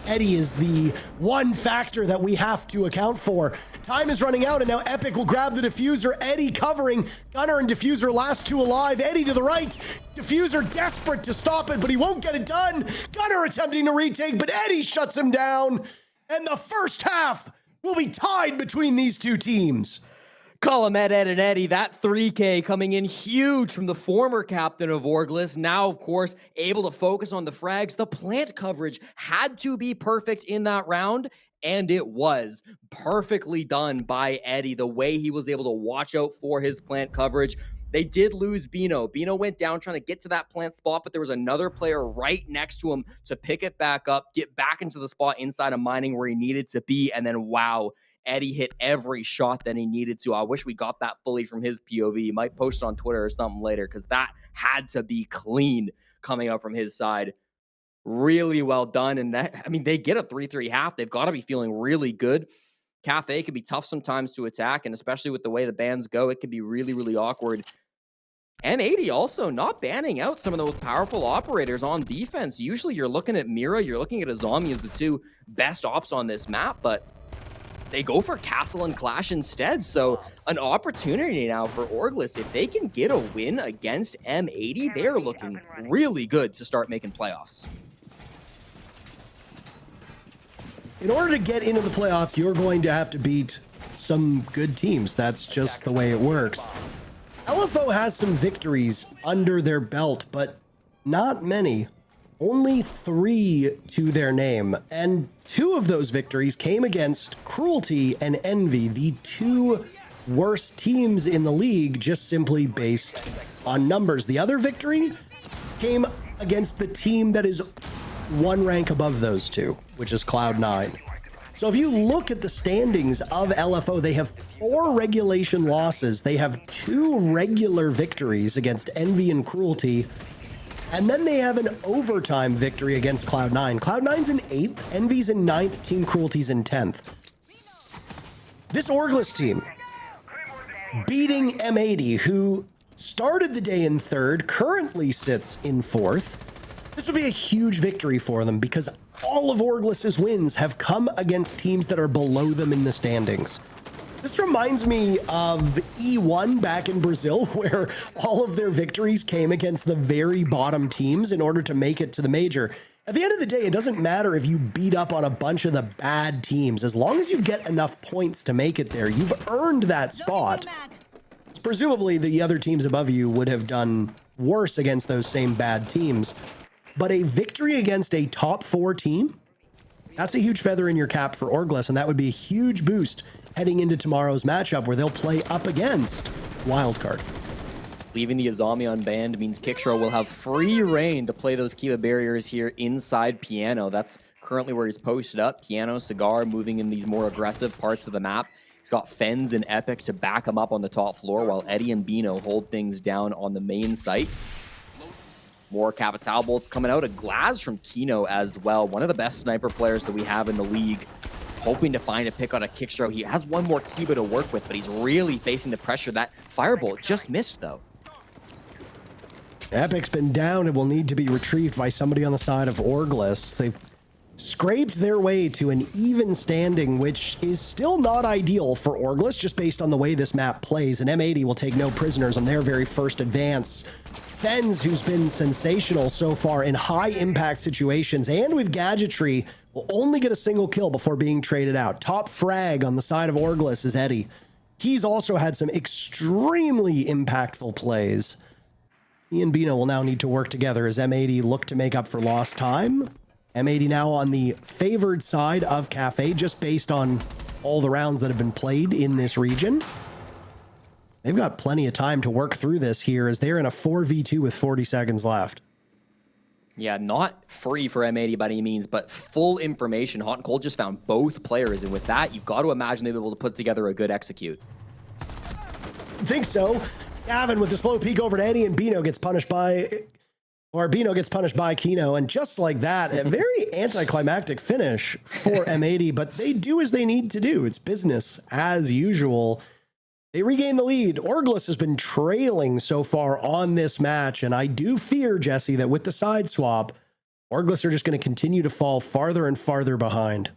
Eddie is the one factor that we have to account for. Time is running out, and now Epic will grab the diffuser. Eddie covering. Gunner and diffuser last two alive. Eddie to the right. Diffuser desperate to stop it, but he won't get it done. Gunner attempting to retake, but Eddie shuts him down. And the first half will be tied between these two teams. Call him Ed and Eddie. That 3K coming in huge from the former captain of Orgless. Now, of course, able to focus on the frags. The plant coverage had to be perfect in that round, and it was perfectly done by Eddie. The way he was able to watch out for his plant coverage. They did lose Bino. Bino went down trying to get to that plant spot, but there was another player right next to him to pick it back up, get back into the spot inside of mining where he needed to be, and then wow, Eddie hit every shot that he needed to. I wish we got that fully from his POV. He might post it on Twitter or something later, because that had to be clean coming out from his side. Really well done. And that, I mean, they get a 3-3 half. They've got to be feeling really good. Cafe can be tough sometimes to attack, and especially with the way the bans go, it can be really, really awkward. M80 also not banning out some of those powerful operators on defense. Usually you're looking at Mira, you're looking at Azami as the two best ops on this map, but they go for Castle and Clash instead. So an opportunity now for Orgless. If they can get a win against M80, they are looking really good to start making playoffs. In order to get into the playoffs, you're going to have to beat some good teams. That's just the way it works. LFO has some victories under their belt, but not many. Only 3 to their name, and 2 of those victories came against Cruelty and Envy, the 2 worst teams in the league, just simply based on numbers. The other victory came against the team that is 1 rank above those 2, which is Cloud9. So if you look at the standings of LFO, they have 4 regulation losses. They have 2 regular victories against Envy and Cruelty. And then they have an overtime victory against Cloud9. Cloud9's in 8th, Envy's in 9th, Team Cruelty's in 10th. This Orgless team beating M80, who started the day in 3rd, currently sits in 4th. This would be a huge victory for them because all of Orgless's wins have come against teams that are below them in the standings. This reminds me of E1 back in Brazil, where all of their victories came against the very bottom teams in order to make it to the major. At the end of the day, it doesn't matter if you beat up on a bunch of the bad teams. As long as you get enough points to make it there, you've earned that spot. Presumably, the other teams above you would have done worse against those same bad teams. But a victory against a top 4 team, that's a huge feather in your cap for Orgless, and that would be a huge boost heading into tomorrow's matchup where they'll play up against Wildcard. Leaving the Azami unbanned means Kickshrow will have free reign to play those Kiva barriers here inside Piano. That's currently where he's posted up. Piano, Cigar moving in these more aggressive parts of the map. He's got Fens and Epic to back him up on the top floor, while Eddie and Bino hold things down on the main site. More Capital bolts coming out. A Glaz from Kino as well. One of the best sniper players that we have in the league. Hoping to find a pick on a Kickshrow. He has one more Kiba to work with, but he's really facing the pressure. That Firebolt just missed, though. Epic's been down and will need to be retrieved by somebody on the side of Orgless. They've scraped their way to an even standing, which is still not ideal for Orgless, just based on the way this map plays. And M80 will take no prisoners on their very first advance. Fens, who's been sensational so far in high-impact situations and with gadgetry, will only get a single kill before being traded out. Top frag on the side of Orgless is Eddie. He's also had some extremely impactful plays. He and Bino will now need to work together as M80 look to make up for lost time. M80 now on the favored side of Cafe, just based on all the rounds that have been played in this region. They've got plenty of time to work through this here as they're in a 4v2 with 40 seconds left. Yeah, not free for M80 by any means, but full information. Hot and Cold just found both players, and with that, you've got to imagine they'll be able to put together a good execute. I think so. Gavin with the slow peek over to Eddie, and Bino gets punished by Kino, and just like that, a very anticlimactic finish for M80, but they do as they need to do. It's business as usual. They regain the lead. Orgless has been trailing so far on this match, and I do fear, Jesse, that with the side swap, Orgless are just going to continue to fall farther and farther behind.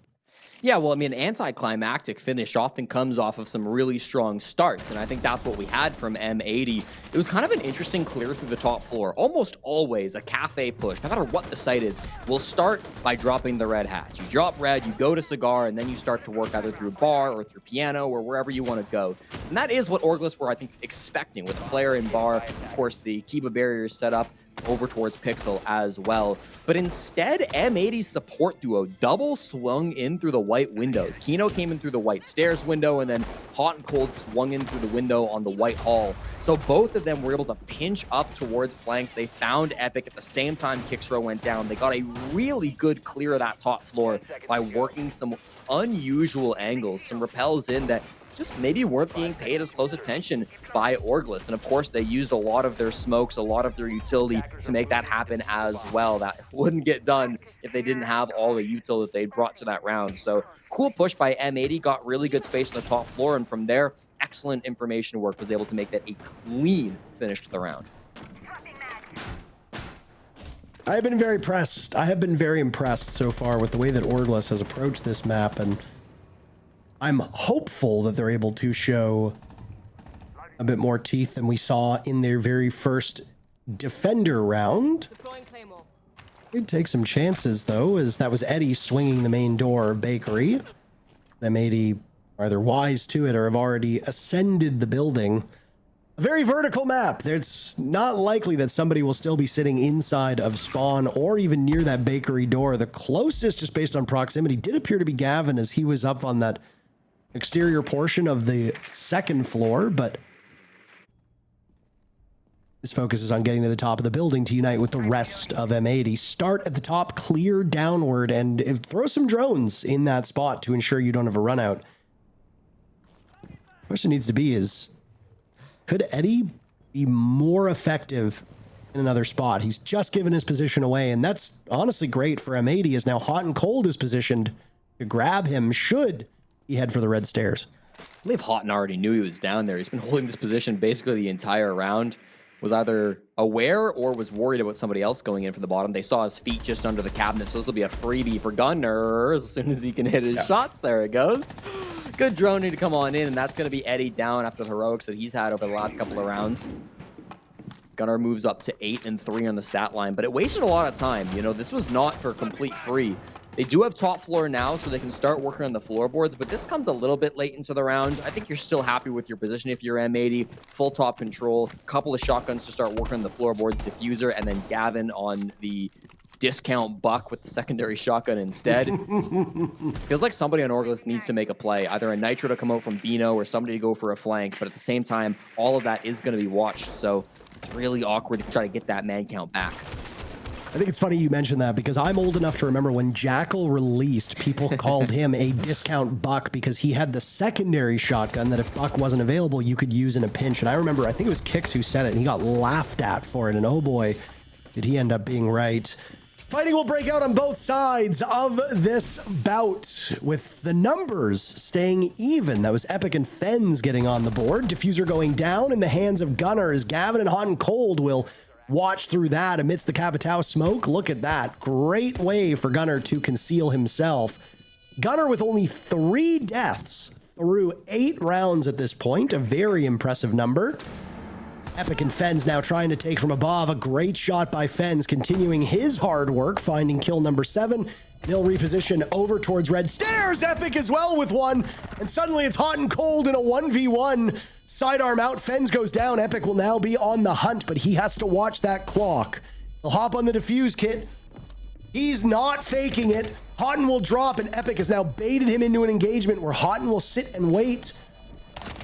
Yeah, well, I mean, an anticlimactic finish often comes off of some really strong starts, and I think that's what we had from M80. It was kind of an interesting clear through the top floor. Almost always a Cafe push, no matter what the site is, will start by dropping the red hatch. You drop red, you go to Cigar, and then you start to work either through bar or through piano or wherever you want to go. And that is what Orgless were, I think, expecting with the player in bar. Of course, the Kiba barrier is set up over towards Pixel as well. But instead, M80's support duo double swung in through the white windows. Kino came in through the white stairs window, and then Hot and Cold swung in through the window on the white hall. So both of them were able to pinch up towards planks. They found Epic at the same time Kixro went down. They got a really good clear of that top floor by working some unusual angles, some rappels in that just maybe weren't being paid as close attention by Orgless. And of course, they used a lot of their smokes, a lot of their utility to make that happen as well. That wouldn't get done if they didn't have all the util that they brought to that round. So cool push by M80, got really good space on the top floor. And from there, excellent information work, was able to make that a clean finish to the round. I have been very impressed. I have been very impressed so far with the way that Orgless has approached this map, and I'm hopeful that they're able to show a bit more teeth than we saw in their very first Defender round. They'd take some chances, though, as that was Eddie swinging the main door of Bakery. M80 are either wise to it or have already ascended the building. A very vertical map. It's not likely that somebody will still be sitting inside of spawn or even near that Bakery door. The closest, just based on proximity, did appear to be Gavin as he was up on that exterior portion of the second floor, but his focus is on getting to the top of the building to unite with the rest of M80. Start at the top, clear downward, and throw some drones in that spot to ensure you don't have a run out. Question needs to be is, could Eddie be more effective in another spot? He's just given his position away, and that's honestly great for M80, as now Hot and Cold is positioned to grab him should he head for the red stairs. I believe Houghton already knew he was down there. He's been holding this position basically the entire round. Was either aware or was worried about somebody else going in from the bottom. They saw his feet just under the cabinet, so this will be a freebie for Gunner as soon as he can hit his shots. There it goes. Good droning to come on in, and that's going to be Eddie down after the heroics that he's had over the last couple of rounds. Gunner moves up to 8 and 3 on the stat line, but it wasted a lot of time. You know, this was not for complete free. They do have top floor now, so they can start working on the floorboards, but this comes a little bit late into the round. I think you're still happy with your position if you're M80. Full top control, couple of shotguns to start working on the floorboards, diffuser, and then Gavin on the discount buck with the secondary shotgun instead. Feels like somebody on Orgless needs to make a play, either a nitro to come out from Bino or somebody to go for a flank, but at the same time, all of that is going to be watched, so it's really awkward to try to get that man count back. I think it's funny you mentioned that, because I'm old enough to remember when Jackal released, people called him a discount buck because he had the secondary shotgun that if buck wasn't available, you could use in a pinch. And I remember, I think it was Kix who said it, and he got laughed at for it. And oh boy, did he end up being right. Fighting will break out on both sides of this bout, with the numbers staying even. That was Epic and Fens getting on the board. Diffuser going down in the hands of Gunner as Gavin and Hot and Cold will watch through that amidst the Capitao smoke. Look at that. Great way for Gunnar to conceal himself. Gunnar with only 3 deaths through 8 rounds at this point. A very impressive number. Epic and Fens now trying to take from above. A great shot by Fens, continuing his hard work, finding kill number 7. He'll reposition over towards red stairs. Epic as well with one. And suddenly it's hot and cold in a 1v1. Sidearm out. Fens goes down. Epic will now be on the hunt, but he has to watch that clock. He'll hop on the defuse kit. He's not faking it. Houghton will drop, and Epic has now baited him into an engagement where Houghton will sit and wait.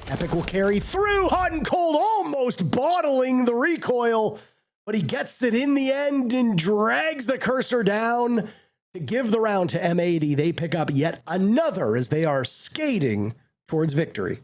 Epic will carry through. Hot and cold, almost bottling the recoil, but he gets it in the end and drags the cursor down to give the round to M80. They pick up yet another as they are skating towards victory.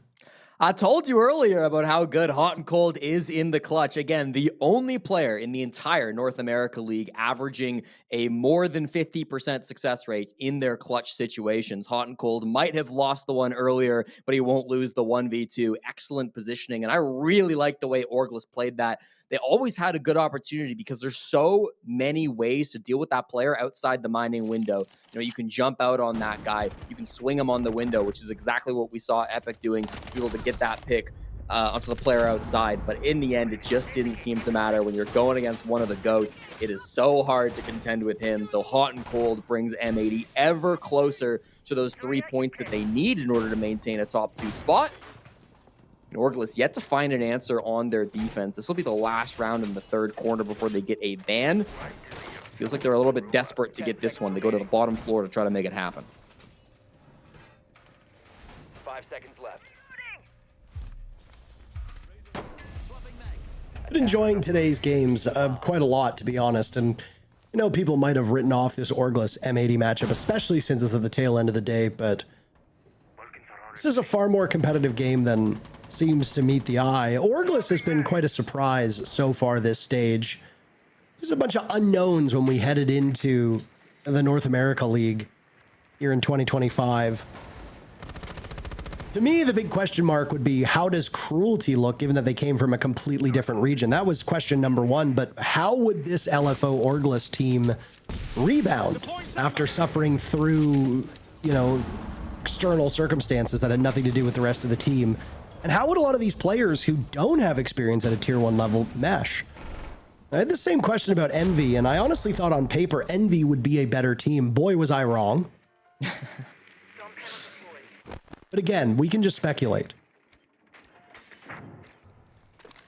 I told you earlier about how good Hot and Cold is in the clutch. Again, the only player in the entire North America League averaging a more than 50% success rate in their clutch situations. Hot and Cold might have lost the one earlier, but he won't lose the 1v2. Excellent positioning, and I really like the way Orgless played that. They always had a good opportunity because there's so many ways to deal with that player outside the mining window. You know, you can jump out on that guy. You can swing him on the window, which is exactly what we saw Epic doing to be able to get that pick onto the player outside. But in the end, it just didn't seem to matter. When you're going against one of the GOATs, it is so hard to contend with him. So Hot and Cold brings M80 ever closer to those 3 points that they need in order to maintain a top 2 spot. Orgless yet to find an answer on their defense. This will be the last round in the 3rd quarter before they get a ban. Feels like they're a little bit desperate to get this one. They go to the bottom floor to try to make it happen. 5 seconds left. Been enjoying today's games quite a lot, to be honest. And you know, people might have written off this Orgless M80 matchup, especially since it's at the tail end of the day, but this is a far more competitive game than seems to meet the eye. Orgless has been quite a surprise so far this stage. There's a bunch of unknowns when we headed into the North America League here in 2025. To me, the big question mark would be, how does Cruelty look, given that they came from a completely different region? That was question number 1, but how would this LFO Orgless team rebound after suffering through, you know, external circumstances that had nothing to do with the rest of the team? And how would a lot of these players who don't have experience at a tier 1 level mesh? I had the same question about Envy, and I honestly thought on paper Envy would be a better team. Boy, was I wrong. But again, we can just speculate.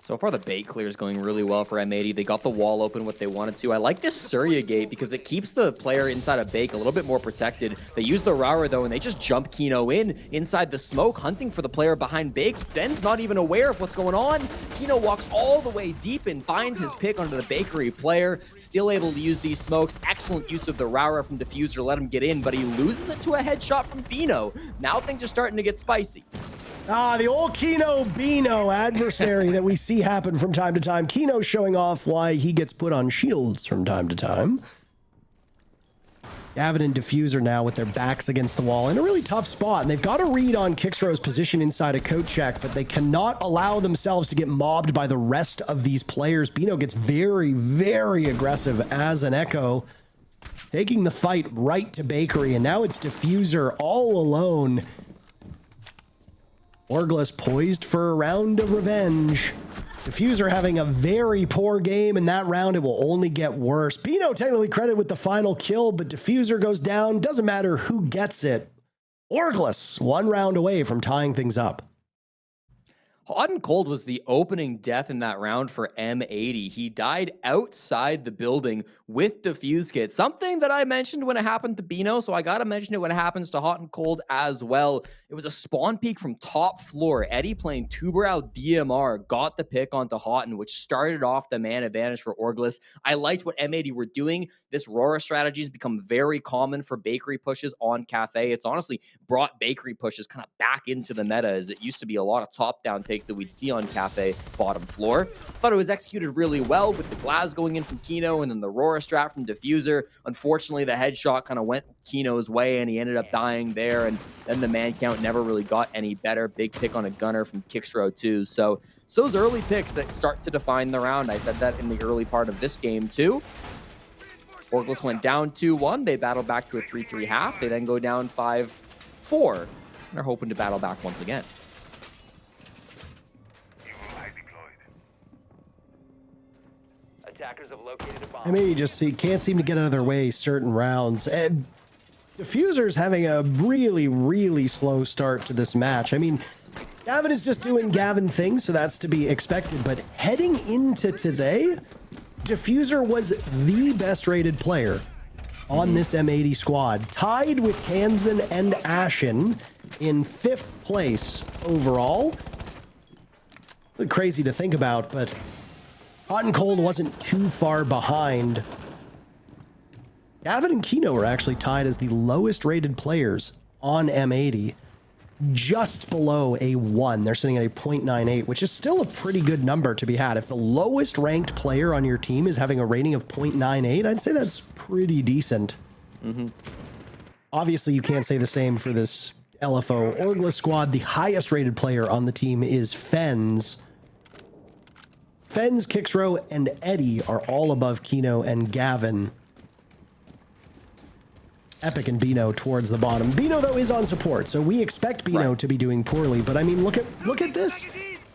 So far, the bait clear is going really well for M80. They got the wall open what they wanted to. I like this Surya gate because it keeps the player inside of Bake a little bit more protected. They use the Rauer, though, and they just jump Kino inside the smoke, hunting for the player behind Bake. Ben's not even aware of what's going on. Kino walks all the way deep and finds his pick onto the bakery player. Still able to use these smokes. Excellent use of the Rauer from Diffuser, let him get in, but he loses it to a headshot from Bino. Now things are starting to get spicy. Ah, the old Kino Bino adversary that we see happen from time to time. Kino showing off why he gets put on shields from time to time. Gavin and Diffuser now with their backs against the wall in a really tough spot. And they've got a read on Kixrow's position inside a coat check, but they cannot allow themselves to get mobbed by the rest of these players. Bino gets very, very aggressive as an Echo, taking the fight right to Bakery. And now it's Diffuser all alone. Orgless poised for a round of revenge. Diffuser having a very poor game in that round. It will only get worse. Bino technically credited with the final kill, but Diffuser goes down. Doesn't matter who gets it. Orgless 1 round away from tying things up. Hot and Cold was the opening death in that round for M80. He died outside the building with Diffuse Kit, something that I mentioned when it happened to Bino, so I gotta mention it when it happens to Hot and Cold as well. It was a spawn peek from top floor. Eddie playing Tuberal DMR got the pick onto Houghton, which started off the man advantage for Orgless. I liked what M80 were doing. This Rora strategy has become very common for bakery pushes on Cafe. It's honestly brought bakery pushes kind of back into the meta, as it used to be a lot of top-down takes picks that we'd see on Cafe bottom floor. Thought it was executed really well with the Glass going in from Kino and then the Aurora strat from Diffuser. Unfortunately, the headshot kind of went Kino's way and he ended up dying there, and then the man count never really got any better. Big pick on a gunner from Kicksrow too. So it's those early picks that start to define the round. I said that in the early part of this game too. Orgless went down 2-1. They battled back to a 3-3 half. They then go down 5-4. And they're hoping to battle back once again. Attackers have located a bomb. I mean, you just can't seem to get out of their way certain rounds. And Diffuser's having a really, really slow start to this match. I mean, Gavin is just doing Gavin things, so that's to be expected. But heading into today, Diffuser was the best rated player on this M80 squad, tied with Kansan and Ashen in 5th place overall. Crazy to think about, but Hot and Cold wasn't too far behind. Gavin and Kino are actually tied as the lowest rated players on M80, just below a 1. They're sitting at a 0.98, which is still a pretty good number to be had. If the lowest ranked player on your team is having a rating of 0.98, I'd say that's pretty decent. Obviously, you can't say the same for this LFO Orgless squad. The highest rated player on the team is Fens. Fens, Kicksrow, and Eddie are all above Kino and Gavin. Epic and Bino towards the bottom. Bino, though, is on support, so we expect Bino to be doing poorly. But I mean, look at this.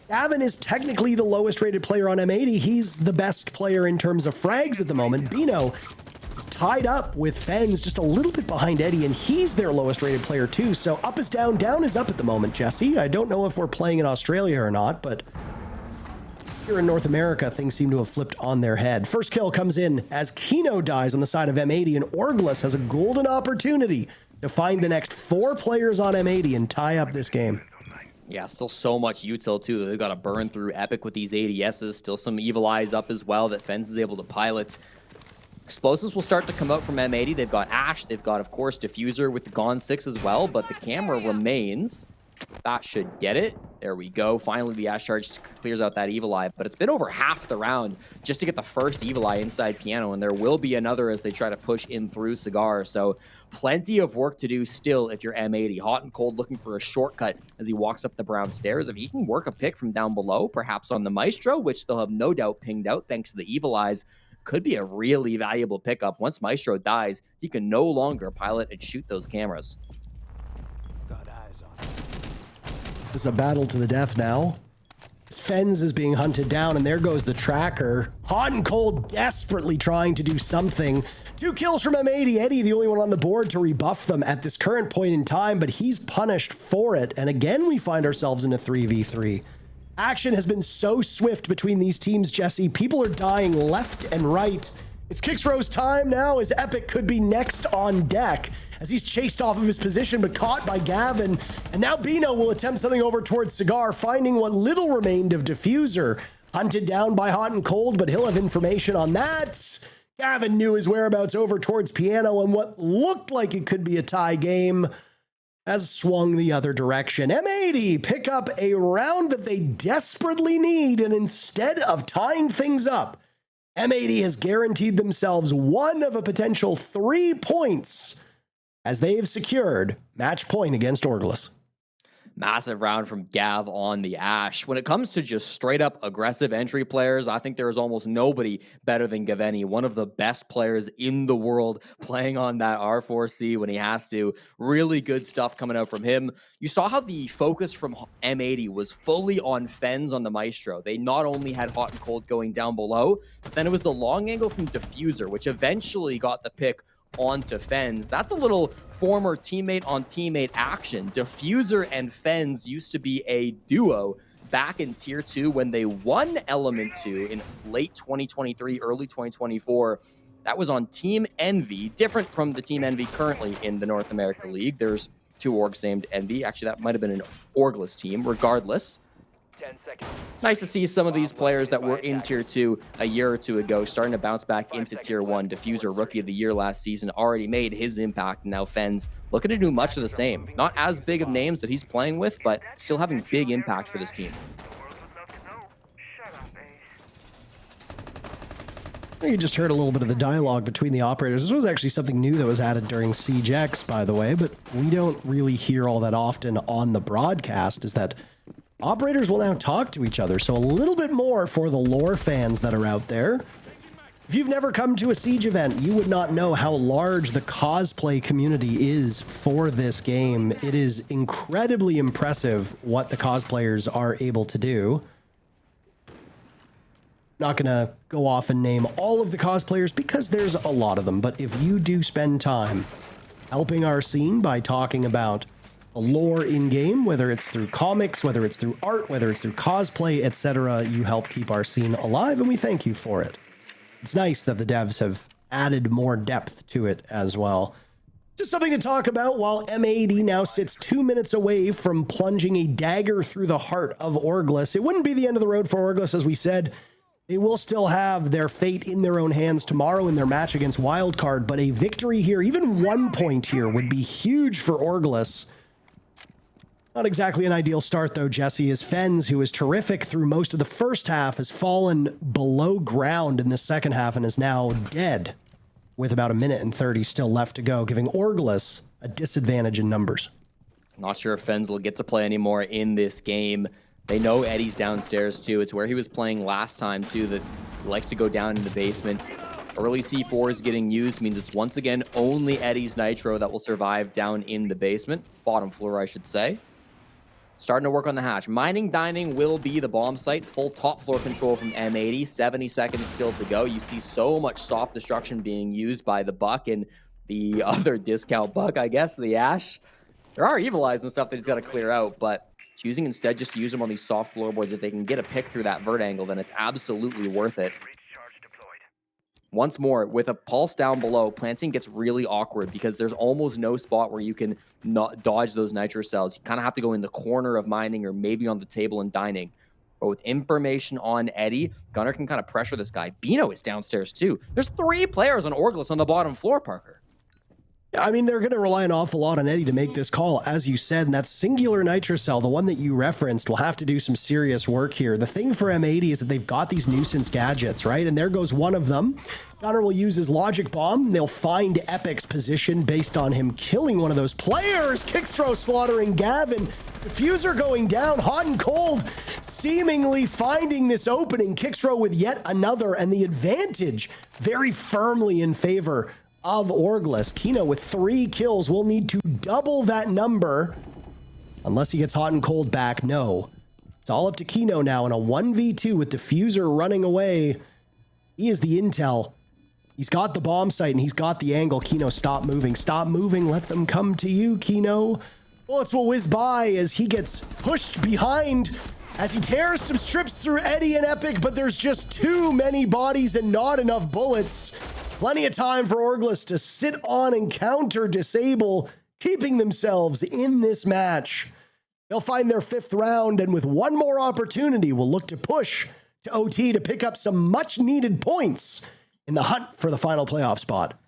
Gavin is technically the lowest rated player on M80. He's the best player in terms of frags at the moment. Bino is tied up with Fens, just a little bit behind Eddie, and he's their lowest rated player too. So up is down, down is up at the moment, Jesse. I don't know if we're playing in Australia or not, but here in North America, things seem to have flipped on their head. First kill comes in as Kino dies on the side of M80, and Orgless has a golden opportunity to find the next 4 players on M80 and tie up this game. Yeah, still so much util too. They've got to burn through Epic with these ADSs. Still some Evil Eyes up as well that Fens is able to pilot. Explosives will start to come out from M80. They've got Ash. They've got, of course, Diffuser with the Gone 6 as well, but the camera remains. That should get it. There we go. Finally, the Ash Charge clears out that Evil Eye, but it's been over half the round just to get the first Evil Eye inside Piano, and there will be another as they try to push in through Cigar. So plenty of work to do still if you're M80. Hot and Cold looking for a shortcut as he walks up the brown stairs. If he can work a pick from down below, perhaps on the Maestro, which they'll have no doubt pinged out thanks to the Evil Eyes, could be a really valuable pickup. Once Maestro dies, he can no longer pilot and shoot those cameras. This is a battle to the death now. Fens is being hunted down, and there goes the tracker. Hot and Cold desperately trying to do something. 2 kills from M80. Eddie, the only one on the board to rebuff them at this current point in time, but he's punished for it. And again, we find ourselves in a 3v3. Action has been so swift between these teams, Jesse. People are dying left and right. It's Kicksrow's time now, as Epic could be next on deck, as he's chased off of his position but caught by Gavin. And now Bino will attempt something over towards Cigar, finding what little remained of Diffuser. Hunted down by Hot and Cold, but he'll have information on that. Gavin knew his whereabouts over towards Piano, and what looked like it could be a tie game has swung the other direction. M80 pick up a round that they desperately need, and instead of tying things up, M80 has guaranteed themselves one of a potential 3 points as they have secured match point against Orgless. Massive round from Gav on the Ash. When it comes to just straight up aggressive entry players, I think there is almost nobody better than Gaveni, one of the best players in the world, playing on that R4C when he has to. Really good stuff coming out from him. You saw how the focus from M80 was fully on Fens on the Maestro. They not only had Hot and Cold going down below, but then it was the long angle from Diffuser, which eventually got the pick onto Fens. That's a little former teammate on teammate action. Diffuser and Fens used to be a duo back in Tier 2 when they won Element 2 in late 2023, early 2024. That was on Team Envy, different from the Team Envy currently in the North America League. There's 2 orgs named Envy. Actually, that might have been an Orgless team. Regardless, 10 seconds. nice to see some of these players that were in Tier 2 a year or two ago starting to bounce back into Tier 1. Diffuser, Rookie of the Year last season, already made his impact, and now Fens looking to do much of the same. Not as big of names that he's playing with, but still having big impact for this team. You just heard a little bit of the dialogue between the operators. This was actually something new that was added during Siege X, by the way, but we don't really hear all that often on the broadcast, is that operators will now talk to each other. So a little bit more for the lore fans that are out there. If you've never come to a Siege event, you would not know how large the cosplay community is for this game. It is incredibly impressive what the cosplayers are able to do. Not gonna go off and name all of the cosplayers because there's a lot of them, but if you do spend time helping our scene by talking about the lore in-game, whether it's through comics, whether it's through art, whether it's through cosplay, etc., you help keep our scene alive, and we thank you for it. It's nice that the devs have added more depth to it as well. Just something to talk about while M80 now sits 2 minutes away from plunging a dagger through the heart of Orgless. It wouldn't be the end of the road for Orgless, as we said. They will still have their fate in their own hands tomorrow in their match against Wildcard, but a victory here, even 1 point here, would be huge for Orgless. Not exactly an ideal start, though, Jesse, as Fens, who was terrific through most of the first half, has fallen below ground in the second half and is now dead, with about 1:30 still left to go, giving Orgless a disadvantage in numbers. Not sure if Fens will get to play anymore in this game. They know Eddie's downstairs, too. It's where he was playing last time, too, that he likes to go down in the basement. Early C4 is getting used, means it's once again only Eddie's Nitro that will survive down in the basement. Bottom floor, I should say. Starting to work on the hatch. Mining Dining will be the bomb site. Full top floor control from M80. 70 seconds still to go. You see so much soft destruction being used by the Buck and the other discount Buck, I guess, the Ash. There are Evil Eyes and stuff that he's got to clear out, but choosing instead just to use them on these soft floorboards. If they can get a pick through that vert angle, then it's absolutely worth it. Once more, with a pulse down below, planting gets really awkward because there's almost no spot where you can not dodge those nitro cells. You kind of have to go in the corner of mining or maybe on the table and dining. But with information on Eddie, Gunnar can kind of pressure this guy. Bino is downstairs too. There's 3 players on Orgless on the bottom floor, Parker. I mean, they're going to rely an awful lot on Eddie to make this call, as you said, and that singular nitro cell, the one that you referenced, will have to do some serious work here. The thing for M80 is that they've got these nuisance gadgets, right? And there goes one of them. Gunnar will use his logic bomb. They'll find Epic's position based on him killing one of those players. Kickthrow slaughtering Gavin. Diffuser going down, hot and cold, seemingly finding this opening. Kickthrow with yet another, and the advantage very firmly in favor of Orgless. Kino with 3 kills will need to double that number unless he gets hot and cold back. No, it's all up to Kino now in a 1v2 with Diffuser running away. He is the intel. He's got the bomb site and he's got the angle. Kino, stop moving. Stop moving. Let them come to you, Kino. Bullets will whiz by as he gets pushed behind as he tears some strips through Eddie and Epic, but there's just too many bodies and not enough bullets. Plenty of time for Orgless to sit on and counter disable, keeping themselves in this match. They'll find their 5th round, and with one more opportunity, will look to push to OT to pick up some much-needed points in the hunt for the final playoff spot.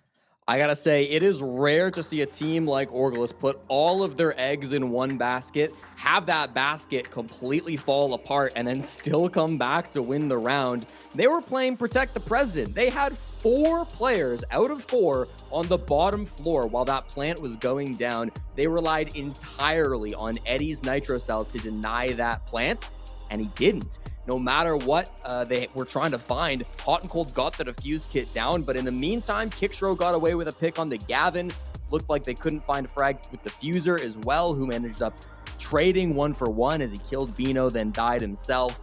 I gotta say, it is rare to see a team like Orgless put all of their eggs in one basket, have that basket completely fall apart, and then still come back to win the round. They were playing Protect the President. They had 4 players out of 4 on the bottom floor while that plant was going down. They relied entirely on Eddie's Nitro Cell to deny that plant, and he didn't. No matter what they were trying to find, Hot and Cold got the defuse kit down, but in the meantime, Kickthrow got away with a pick on the Gavin. Looked like they couldn't find a frag with Diffuser as well, who ended up trading 1 for 1 as he killed Bino, then died himself.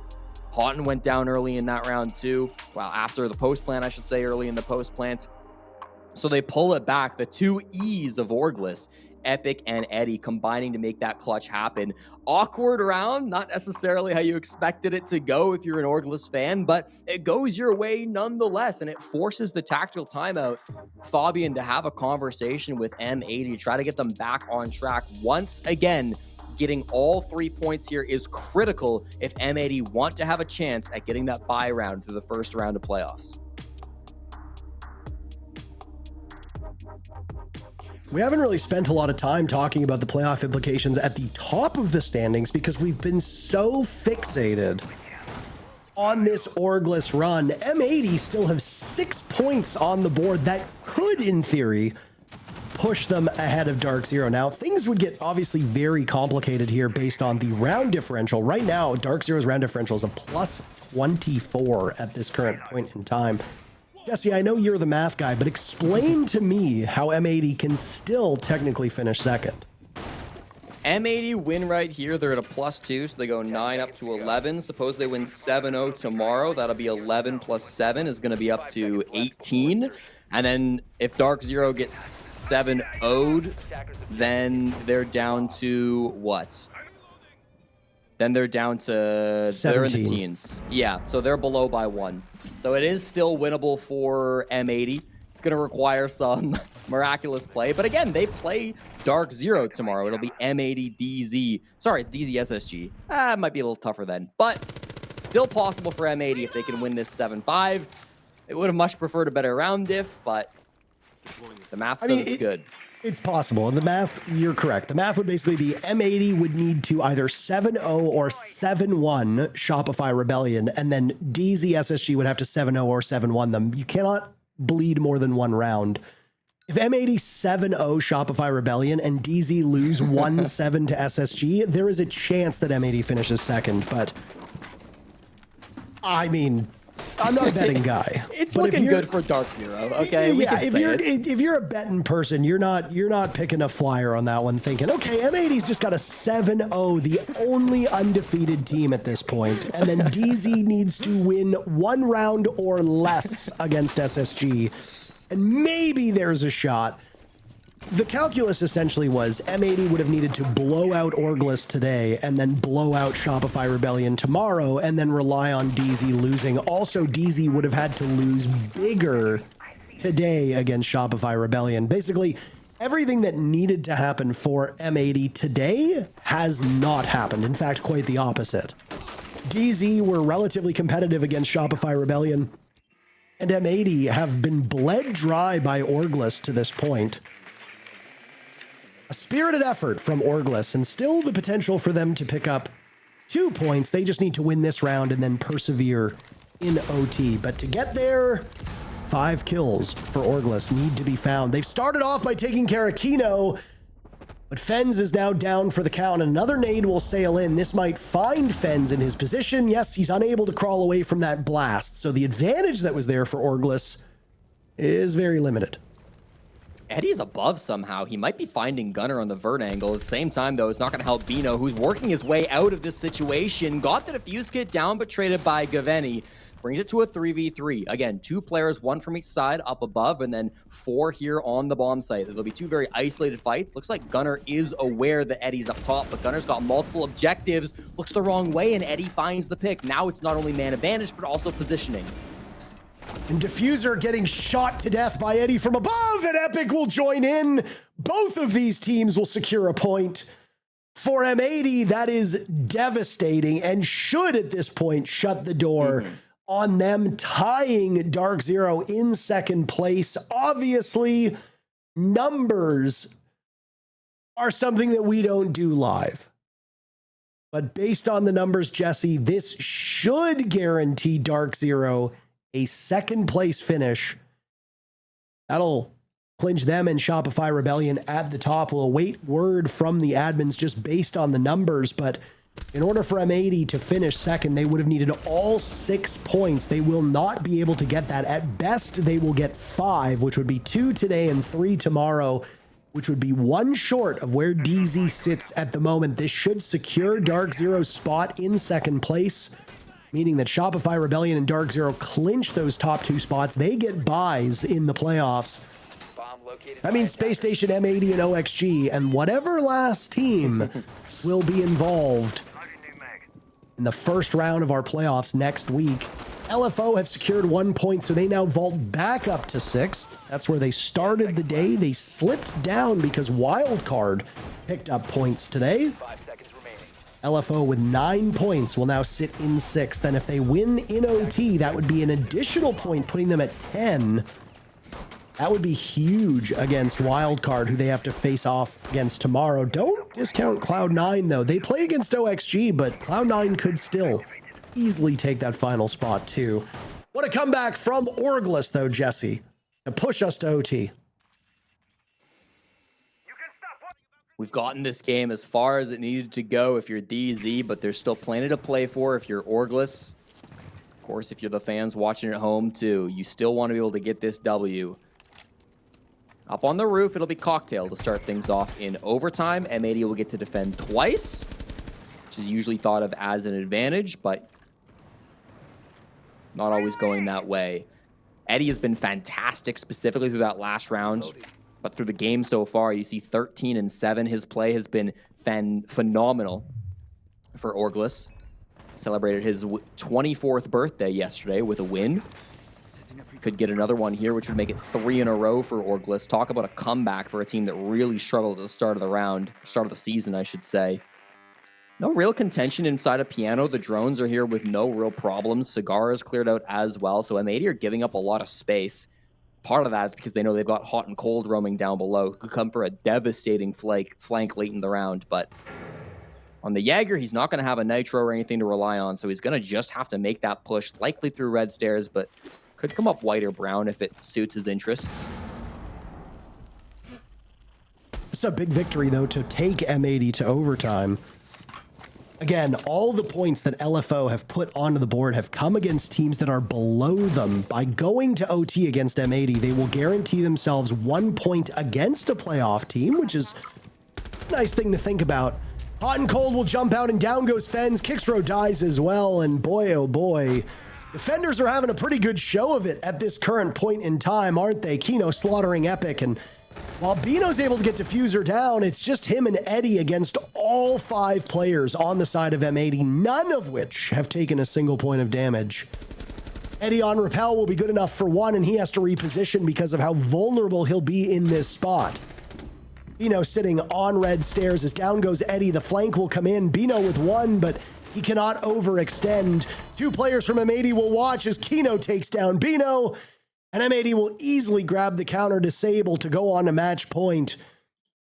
Houghton went down early in that round too. Well, after the post plant, I should say, early in the post plant. So they pull it back. The 2 E's of Orgless, Epic and Eddie, combining to make that clutch happen. Awkward round, not necessarily how you expected it to go if you're an Orgless fan, but it goes your way nonetheless, and it forces the tactical timeout, Fabian, to have a conversation with M80, try to get them back on track. Once again, getting all 3 points here is critical if M80 want to have a chance at getting that bye round through the first round of playoffs. We haven't really spent a lot of time talking about the playoff implications at the top of the standings because we've been so fixated on this Orgless run. M80 still have 6 points on the board that could, in theory, push them ahead of Dark Zero. Now, things would get obviously very complicated here based on the round differential. Right now, Dark Zero's round differential is a plus 24 at this current point in time. Jesse, I know you're the math guy, but explain to me how M80 can still technically finish second. M80 win right here. They're at a +2, so they go 9 up to 11. Suppose they win 7-0 tomorrow. That'll be 11 plus 7 is going to be up to 18. And then if Dark Zero gets 7-0'd, then they're down to what? Then they're down to 17. They're in the teens. Yeah, so they're below by 1. So it is still winnable for M80. It's going to require some miraculous play. But again, they play Dark Zero tomorrow. It'll be M80 DZ. Sorry, it's DZ SSG. It might be a little tougher then. But still possible for M80 if they can win this 7-5. They would have much preferred a better round diff, but the math says it's good. It's possible. And the math, you're correct. The math would basically be M80 would need to either 7-0 or 7-1 Shopify Rebellion, and then DZ SSG would have to 7-0 or 7-1 them. You cannot bleed more than one round. If M80 7-0 Shopify Rebellion and DZ lose 1-7 to SSG, there is a chance that M80 finishes second, but I mean, I'm not a betting guy. It's but looking good for Dark Zero, okay? Yeah, if you're a betting person, you're not picking a flyer on that one thinking, okay, M80's just got a 7-0, the only undefeated team at this point, and then DZ needs to win 1 round or less against SSG, and maybe there's a shot. The calculus essentially was M80 would have needed to blow out Orgless today and then blow out Shopify Rebellion tomorrow and then rely on DZ losing. Also, DZ would have had to lose bigger today against Shopify Rebellion. Basically, everything that needed to happen for M80 today has not happened. In fact, quite the opposite. DZ were relatively competitive against Shopify Rebellion, and M80 have been bled dry by Orgless to this point. A spirited effort from Orgless, and still the potential for them to pick up 2 points. They just need to win this round and then persevere in OT. But to get there, 5 kills for Orgless need to be found. They've started off by taking care of Kino, but Fens is now down for the count. Another nade will sail in. This might find Fens in his position. Yes, he's unable to crawl away from that blast. So the advantage that was there for Orgless is very limited. Eddie's above somehow. He might be finding Gunner on the vert angle. At the same time, though, it's not going to help Bino, who's working his way out of this situation. Got the defuse kit down, but traded by Gaveni. Brings it to a 3v3. Again, 2 players, 1 from each side up above, and then 4 here on the bomb site. It'll be 2 very isolated fights. Looks like Gunner is aware that Eddie's up top, but Gunner's got multiple objectives. Looks the wrong way, and Eddie finds the pick. Now it's not only man advantage, but also positioning. And Diffuser getting shot to death by Eddie from above, and Epic will join in. Both of these teams will secure a point. For M80, that is devastating and should at this point shut the door on them tying Dark Zero in second place. Obviously, numbers are something that we don't do live. But based on the numbers, Jesse, this should guarantee Dark Zero a second place finish. That'll clinch them and Shopify Rebellion at the top. We'll await word from the admins just based on the numbers, but in order for M80 to finish second, they would have needed all 6 points. They will not be able to get that. At best, they will get 5, which would be 2 today and 3 tomorrow, which would be 1 short of where DZ sits at the moment. This should secure Dark Zero's spot in second place, meaning that Shopify Rebellion and Dark Zero clinch those top 2 spots. They get buys in the playoffs. That means Space Station, M80, and OXG, and whatever last team will be involved in the first round of our playoffs next week. LFO have secured 1 point, so they now vault back up to 6th. That's where they started the day. They slipped down because Wildcard picked up points today. LFO with 9 points will now sit in 6th, and if they win in OT, that would be an additional point, putting them at 10. That would be huge against Wildcard, who they have to face off against tomorrow. Don't discount Cloud9, though. They play against OXG, but Cloud9 could still easily take that final spot too. What a comeback from Orgless though, Jesse, to push us to OT. We've gotten this game as far as it needed to go if you're DZ, but there's still plenty to play for if you're Orgless. Of course, if you're the fans watching at home too, you still want to be able to get this W. Up on the roof, it'll be Cocktail to start things off in overtime. M80 will get to defend twice, which is usually thought of as an advantage, but not always going that way. Eddie has been fantastic, specifically through that last round, but through the game so far, you see 13 and 7. His play has been phenomenal for Orgless. Celebrated his 24th birthday yesterday with a win. Could get another one here, which would make it 3 in a row for Orgless. Talk about a comeback for a team that really struggled at the start of the round, start of the season, I should say. No real contention inside of Piano. The drones are here with no real problems. Cigar is cleared out as well, so M80 are giving up a lot of space. Part of that is because they know they've got Hot and Cold roaming down below. Could come for a devastating flank late in the round, but on the Jaeger, he's not going to have a Nitro or anything to rely on, so he's going to just have to make that push, likely through red stairs, but could come up white or brown if it suits his interests. It's a big victory, though, to take M80 to overtime. Again, all the points that LFO have put onto the board have come against teams that are below them. By going to OT against M80, they will guarantee themselves 1 point against a playoff team, which is a nice thing to think about. Hot and Cold will jump out and down goes Fens. Kixrow dies as well, and boy, oh boy. Defenders are having a pretty good show of it at this current point in time, aren't they? Kino slaughtering Epic, and while Bino's able to get Diffuser down, it's just him and Eddie against all 5 players on the side of M80, none of which have taken a single point of damage. Eddie on Repel will be good enough for 1, and he has to reposition because of how vulnerable he'll be in this spot. Bino sitting on red stairs as down goes Eddie. The flank will come in. Bino with 1, but he cannot overextend. 2 players from M80 will watch as Kino takes down Bino, and M80 will easily grab the counter disable to go on to match point.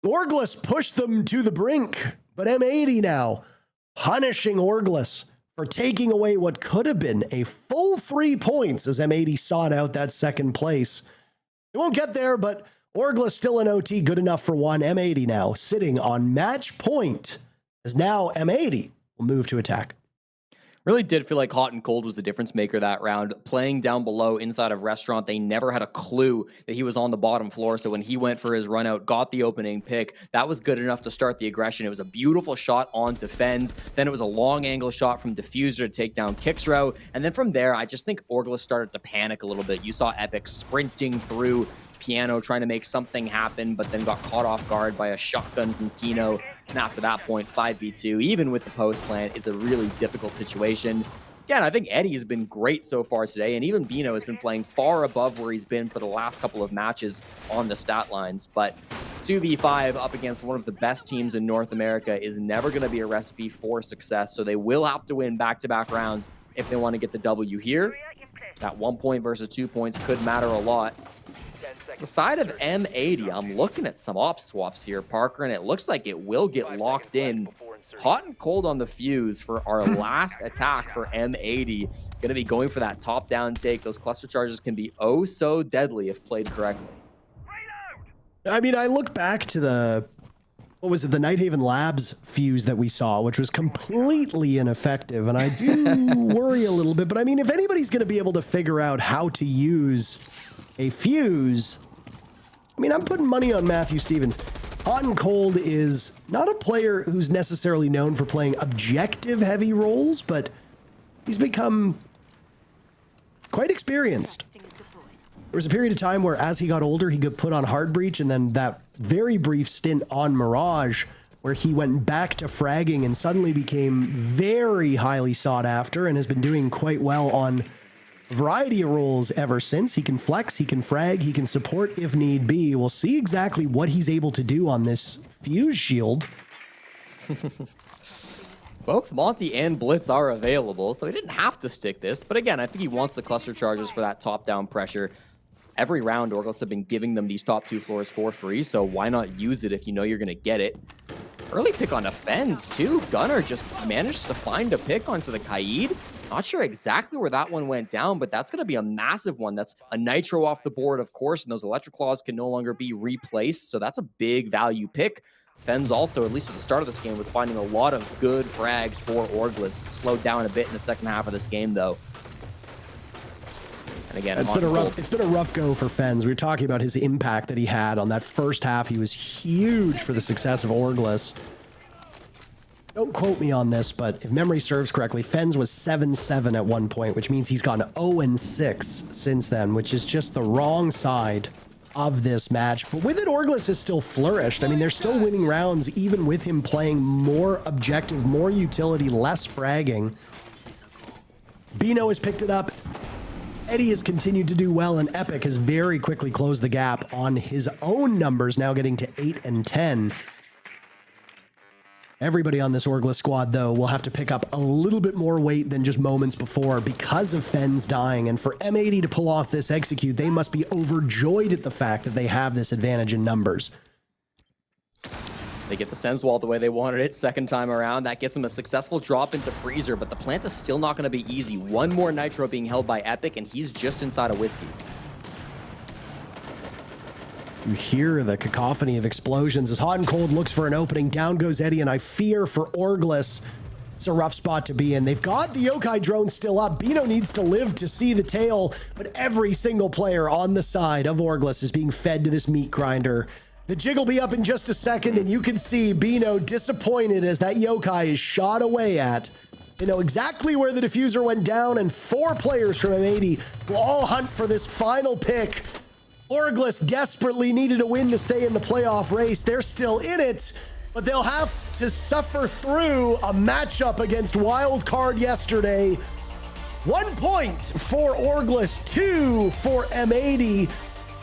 Orgless pushed them to the brink, but M80 now punishing Orgless for taking away what could have been a full 3 points as M80 sought out that second place. It won't get there, but Orgless still in OT, good enough for 1. M80 now sitting on match point as now M80 will move to attack. Really did feel like Hot and Cold was the difference maker that round. Playing down below inside of Restaurant, they never had a clue that he was on the bottom floor. So when he went for his run out, got the opening pick, that was good enough to start the aggression. It was a beautiful shot onto Fens. Then it was a long angle shot from Diffuser to take down Kixrow. And then from there, I just think Orgless started to panic a little bit. You saw Epic sprinting through Piano, trying to make something happen, but then got caught off guard by a shotgun from Kino. And after that point, 5v2, even with the post plant, is a really difficult situation. Again, I think Eddie has been great so far today, and even Bino has been playing far above where he's been for the last couple of matches on the stat lines. But 2v5 up against one of the best teams in North America is never going to be a recipe for success, so they will have to win back-to-back rounds if they want to get the W here. That 1 point versus 2 points could matter a lot. The side of M80, I'm looking at some op swaps here, Parker, and it looks like it will get locked in. Hot and Cold on the fuse for our last attack for M80. Going to be going for that top-down take. Those cluster charges can be oh so deadly if played correctly. I mean, I look back to the, what was it, the Nighthaven Labs fuse that we saw, which was completely ineffective, and I do worry a little bit. But I mean, if anybody's going to be able to figure out how to use a fuse, I mean, I'm putting money on Matthew Stevens. Hot and Cold is not a player who's necessarily known for playing objective-heavy roles, but he's become quite experienced. There was a period of time where as he got older, he could put on Hard Breach, and then that very brief stint on Mirage, where he went back to fragging and suddenly became very highly sought after and has been doing quite well on a variety of roles ever since. He can flex, he can frag, he can support if need be. We'll see exactly what he's able to do on this fuse shield. Both Monty and Blitz are available, so he didn't have to stick this. But again, I think he wants the cluster charges for that top-down pressure. Every round, Orgless have been giving them these top 2 floors for free, so why not use it if you know you're going to get it? Early pick on Fens, too. Gunner just managed to find a pick onto the Kaid. Not sure exactly where that one went down, but that's going to be a massive one. That's a nitro off the board, of course, and those electric claws can no longer be replaced. So that's a big value pick. Fens also, at least at the start of this game, was finding a lot of good frags for Orgless. Slowed down a bit in the second half of this game, though. And again, it's been a rough go for Fens. We were talking about his impact that he had on that first half. He was huge for the success of Orgless. Don't quote me on this, but if memory serves correctly, Fens was 7-7 at one point, which means he's gone 0-6 since then, which is just the wrong side of this match. But with it, Orgless has still flourished. I mean, they're still winning rounds, even with him playing more objective, more utility, less fragging. Bino has picked it up. Eddie has continued to do well, and Epic has very quickly closed the gap on his own numbers, now getting to 8 and 10. Everybody on this Orgless squad, though, will have to pick up a little bit more weight than just moments before because of Fens dying. And for M80 to pull off this execute, they must be overjoyed at the fact that they have this advantage in numbers. They get the Sens wall the way they wanted it second time around. That gets them a successful drop into Freezer, but the plant is still not going to be easy. One more Nitro being held by Epic, and he's just inside of Whiskey. You hear the cacophony of explosions as Hot and Cold looks for an opening. Down goes Eddie, and I fear for Orgless. It's a rough spot to be in. They've got the Yokai drone still up. Bino needs to live to see the tail, but every single player on the side of Orgless is being fed to this meat grinder. The jig will be up in just a second, and you can see Bino disappointed as that Yokai is shot away at. They know exactly where the diffuser went down, and 4 players from M80 will all hunt for this final pick. Orgless desperately needed a win to stay in the playoff race. They're still in it, but they'll have to suffer through a matchup against Wildcard yesterday. 1 point for Orgless, 2 for M80,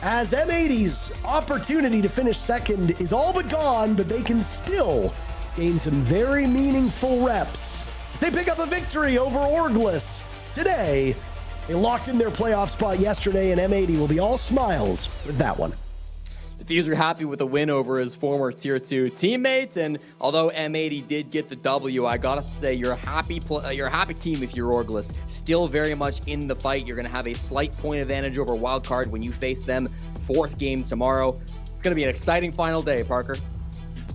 as M80's opportunity to finish second is all but gone, but they can still gain some very meaningful reps as they pick up a victory over Orgless today. They locked in their playoff spot yesterday, and M80 will be all smiles with that one. Diffuser happy with a win over his former Tier 2 teammate, and although M80 did get the W, I gotta say you're a happy team if you're Orgless. Still very much in the fight. You're gonna have a slight point advantage over Wildcard when you face them 4th game tomorrow. It's gonna be an exciting final day, Parker.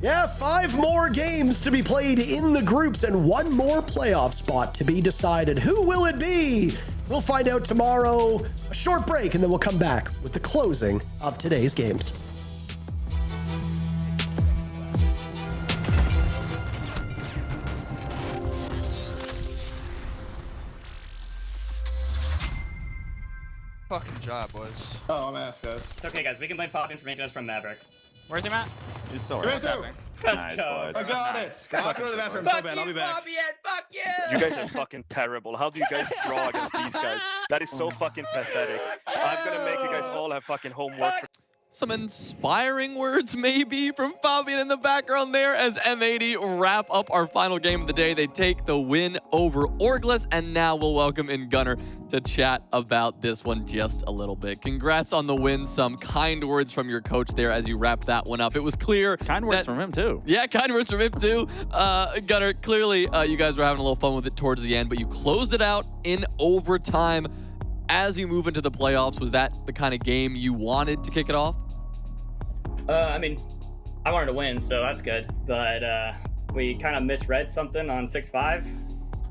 Yeah, 5 more games to be played in the groups and 1 more playoff spot to be decided. Who will it be? We'll find out tomorrow. A short break, and then we'll come back with the closing of today's games. Fucking job, boys. Oh, I'm ass, guys. It's okay, guys. We can blame Falcon for making us from Maverick. Where's he at? He's still Come right. in through. Let's go. I got it. I'll go to the bathroom so bad. I'll be back. Fuck you! You guys are fucking terrible. How do you guys draw against these guys? That is so fucking pathetic. I'm gonna make you guys all have fucking homework. Some inspiring words maybe from Fabian in the background there as M80 wrap up our final game of the day. They take the win over Orgless, and now we'll welcome in Gunnar to chat about this one just a little bit. Congrats on the win. Some kind words from your coach there as you wrap that one up. It was clear. Kind words from him, too. Yeah, kind words from him, too. Gunnar, clearly you guys were having a little fun with it towards the end, but you closed it out in overtime. As you move into the playoffs, was that the kind of game you wanted to kick it off? I mean, I wanted to win, so that's good. But we kind of misread something on 6-5,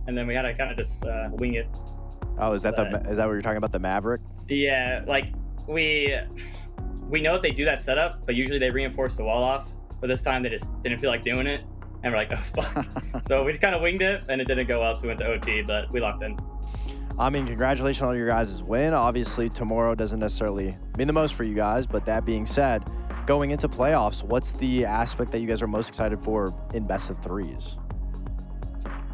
and then we had to kind of just wing it. Oh, is that what you're talking about, the Maverick? Yeah, like we know that they do that setup, but usually they reinforce the wall off. But this time they just didn't feel like doing it, and we're like, oh fuck. So we just kind of winged it, and it didn't go well, so we went to OT, but we locked in. I mean, congratulations on your guys' win. Obviously, tomorrow doesn't necessarily mean the most for you guys, but that being said, going into playoffs, what's the aspect that you guys are most excited for in best of threes?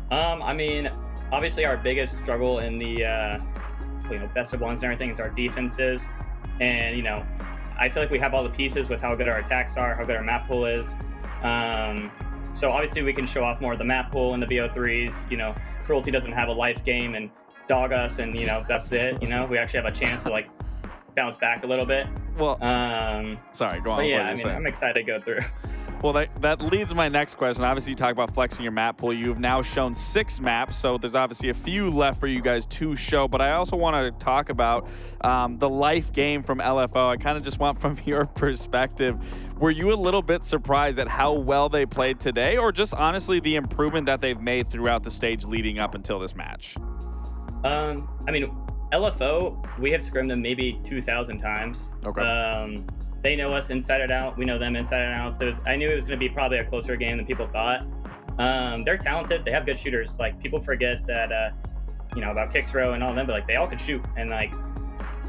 I mean, obviously our biggest struggle in the best of ones and everything is our defenses, and I feel like we have all the pieces with how good our attacks are, how good our map pool is. So obviously we can show off more of the map pool in the BO3s. Cruelty doesn't have a life game and dog us, and that's it. We actually have a chance to bounce back a little bit. Well, sorry, go on. But yeah, I mean, I'm excited to go through. Well, that leads my next question. Obviously, you talk about flexing your map pool. You've now shown 6 maps, so there's obviously a few left for you guys to show. But I also want to talk about the life game from LFO. I kind of just want from your perspective, were you a little bit surprised at how well they played today, or just honestly the improvement that they've made throughout the stage leading up until this match? I mean, LFO, we have scrimmed them maybe 2,000 times. Okay. They know us inside and out. We know them inside and out. So I knew it was going to be probably a closer game than people thought. They're talented. They have good shooters. Like, people forget that, about Kixrow and all of them, but like, they all could shoot. And like,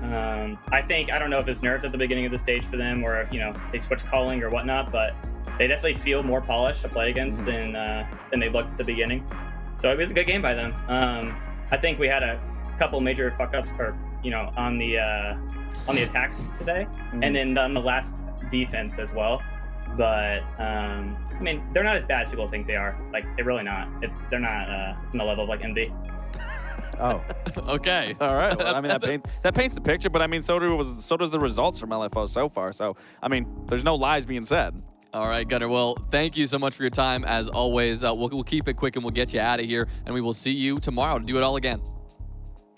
I don't know if it's nerves at the beginning of the stage for them, or if, they switch calling or whatnot, but they definitely feel more polished to play against than they looked at the beginning. So it was a good game by them. I think we had a couple major fuck ups, or, on the attacks today, and then on the last defense as well. But I mean, they're not as bad as people think they are. Like, they're really not. They're not on the level of like MD. Oh, Okay. All right. Well, I mean, that paints the picture, but I mean, so does the results from LFO so far. So I mean, there's no lies being said. All right, Gunnar. Well, thank you so much for your time as always. We'll keep it quick and we'll get you out of here, and we will see you tomorrow to do it all again.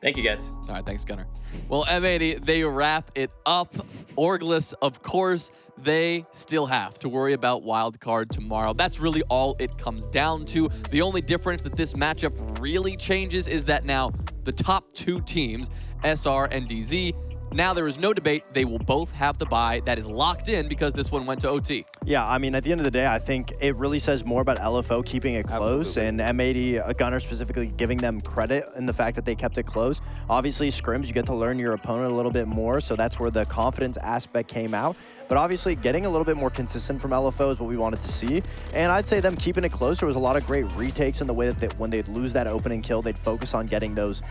Thank you, guys. All right, thanks, Gunnar. Well, M80, they wrap it up. Orgless, of course, they still have to worry about wild card tomorrow. That's really all it comes down to. The only difference that this matchup really changes is that now the top 2 teams, SR and DZ, now there is no debate. They will both have the bye. That is locked in because this one went to OT. Yeah, I mean, at the end of the day, I think it really says more about LFO keeping it close. Absolutely. And M80, Gunnar specifically, giving them credit in the fact that they kept it close. Obviously, scrims, you get to learn your opponent a little bit more, so that's where the confidence aspect came out. But obviously, getting a little bit more consistent from LFO is what we wanted to see. And I'd say them keeping it close. There was a lot of great retakes in the way that when they'd lose that opening kill, they'd focus on getting those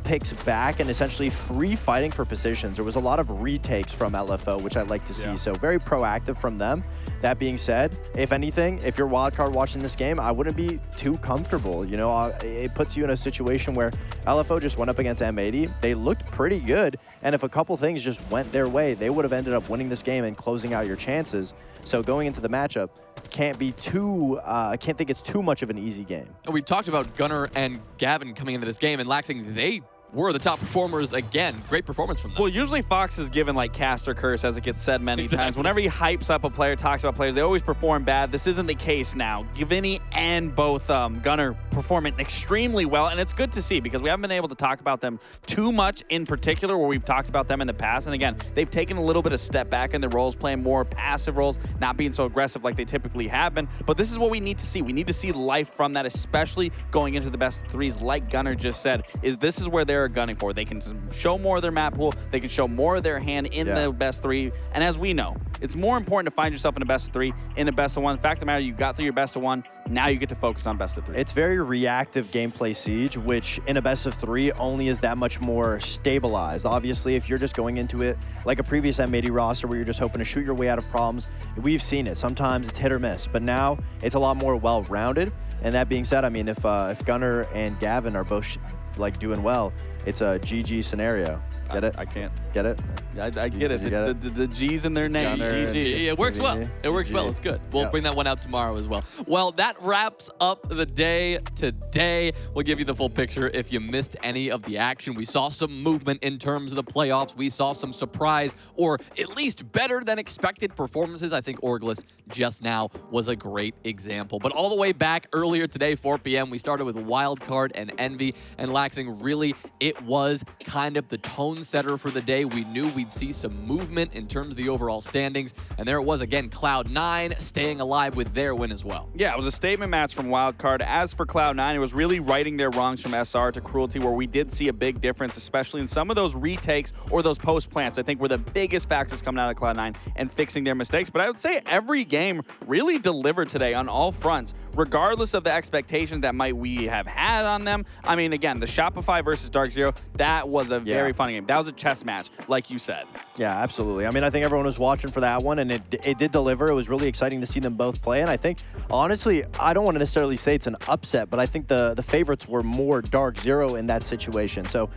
picks back and essentially free fighting for positions. There was a lot of retakes from LFO, which I'd like to see. So very proactive from them. That being said, if anything, if you're wildcard watching this game, I wouldn't be too comfortable. It puts you in a situation where LFO just went up against M80. They looked pretty good. And if a couple things just went their way, they would have ended up winning this game and closing out your chances. So going into the matchup, can't think it's too much of an easy game. We talked about Gunnar and Gavin coming into this game, and Laxing, they were the top performers again. Great performance from them. Well, usually Fox is given like caster curse, as it gets said many times. Whenever he hypes up a player, talks about players, they always perform bad. This isn't the case now. Gavini and both Gunnar performing extremely well, and it's good to see because we haven't been able to talk about them too much in particular where we've talked about them in the past. And again, they've taken a little bit of step back in their roles, playing more passive roles, not being so aggressive like they typically have been. But this is what we need to see. We need to see life from that, especially going into the best threes, like Gunnar just said, this is where they're gunning for. They can show more of their map pool. They can show more of their hand in the best 3. And as we know, it's more important to find yourself in a best of 3, in a best of 1. The fact of the matter, you got through your best of 1. Now you get to focus on best of 3. It's very reactive gameplay Siege, which in a best of 3 only is that much more stabilized. Obviously, if you're just going into it like a previous M80 roster where you're just hoping to shoot your way out of problems, we've seen it. Sometimes it's hit or miss, but now it's a lot more well-rounded. And that being said, I mean, if Gunnar and Gavin are both doing well, it's a GG scenario. Get it? I can't. Get it? I get it. The G's in their name. GG. It works well. It works well. It's good. We'll bring that one out tomorrow as well. Well, that wraps up the day today. We'll give you the full picture if you missed any of the action. We saw some movement in terms of the playoffs. We saw some surprise, or at least better than expected performances. I think Orgless just now was a great example. But all the way back earlier today, 4 p.m., we started with Wildcard and Envy. And Laxing, really, it was kind of the tone setter for the day. We knew we'd see some movement in terms of the overall standings, and there it was again, Cloud9 staying alive with their win as well. Yeah, it was a statement match from Wildcard. As for Cloud9, it was really righting their wrongs from SR to Cruelty, where we did see a big difference, especially in some of those retakes or those post plants. I think were the biggest factors coming out of Cloud9 and fixing their mistakes. But I would say every game really delivered today on all fronts, regardless of the expectations that we have had on them. I mean, again, the Shopify versus Dark Zero, that was a very fun game. That was a chess match, like you said. Yeah, absolutely. I mean, I think everyone was watching for that one, and it did deliver. It was really exciting to see them both play, and I think, honestly, I don't want to necessarily say it's an upset, but I think the favorites were more Dark Zero in that situation. So,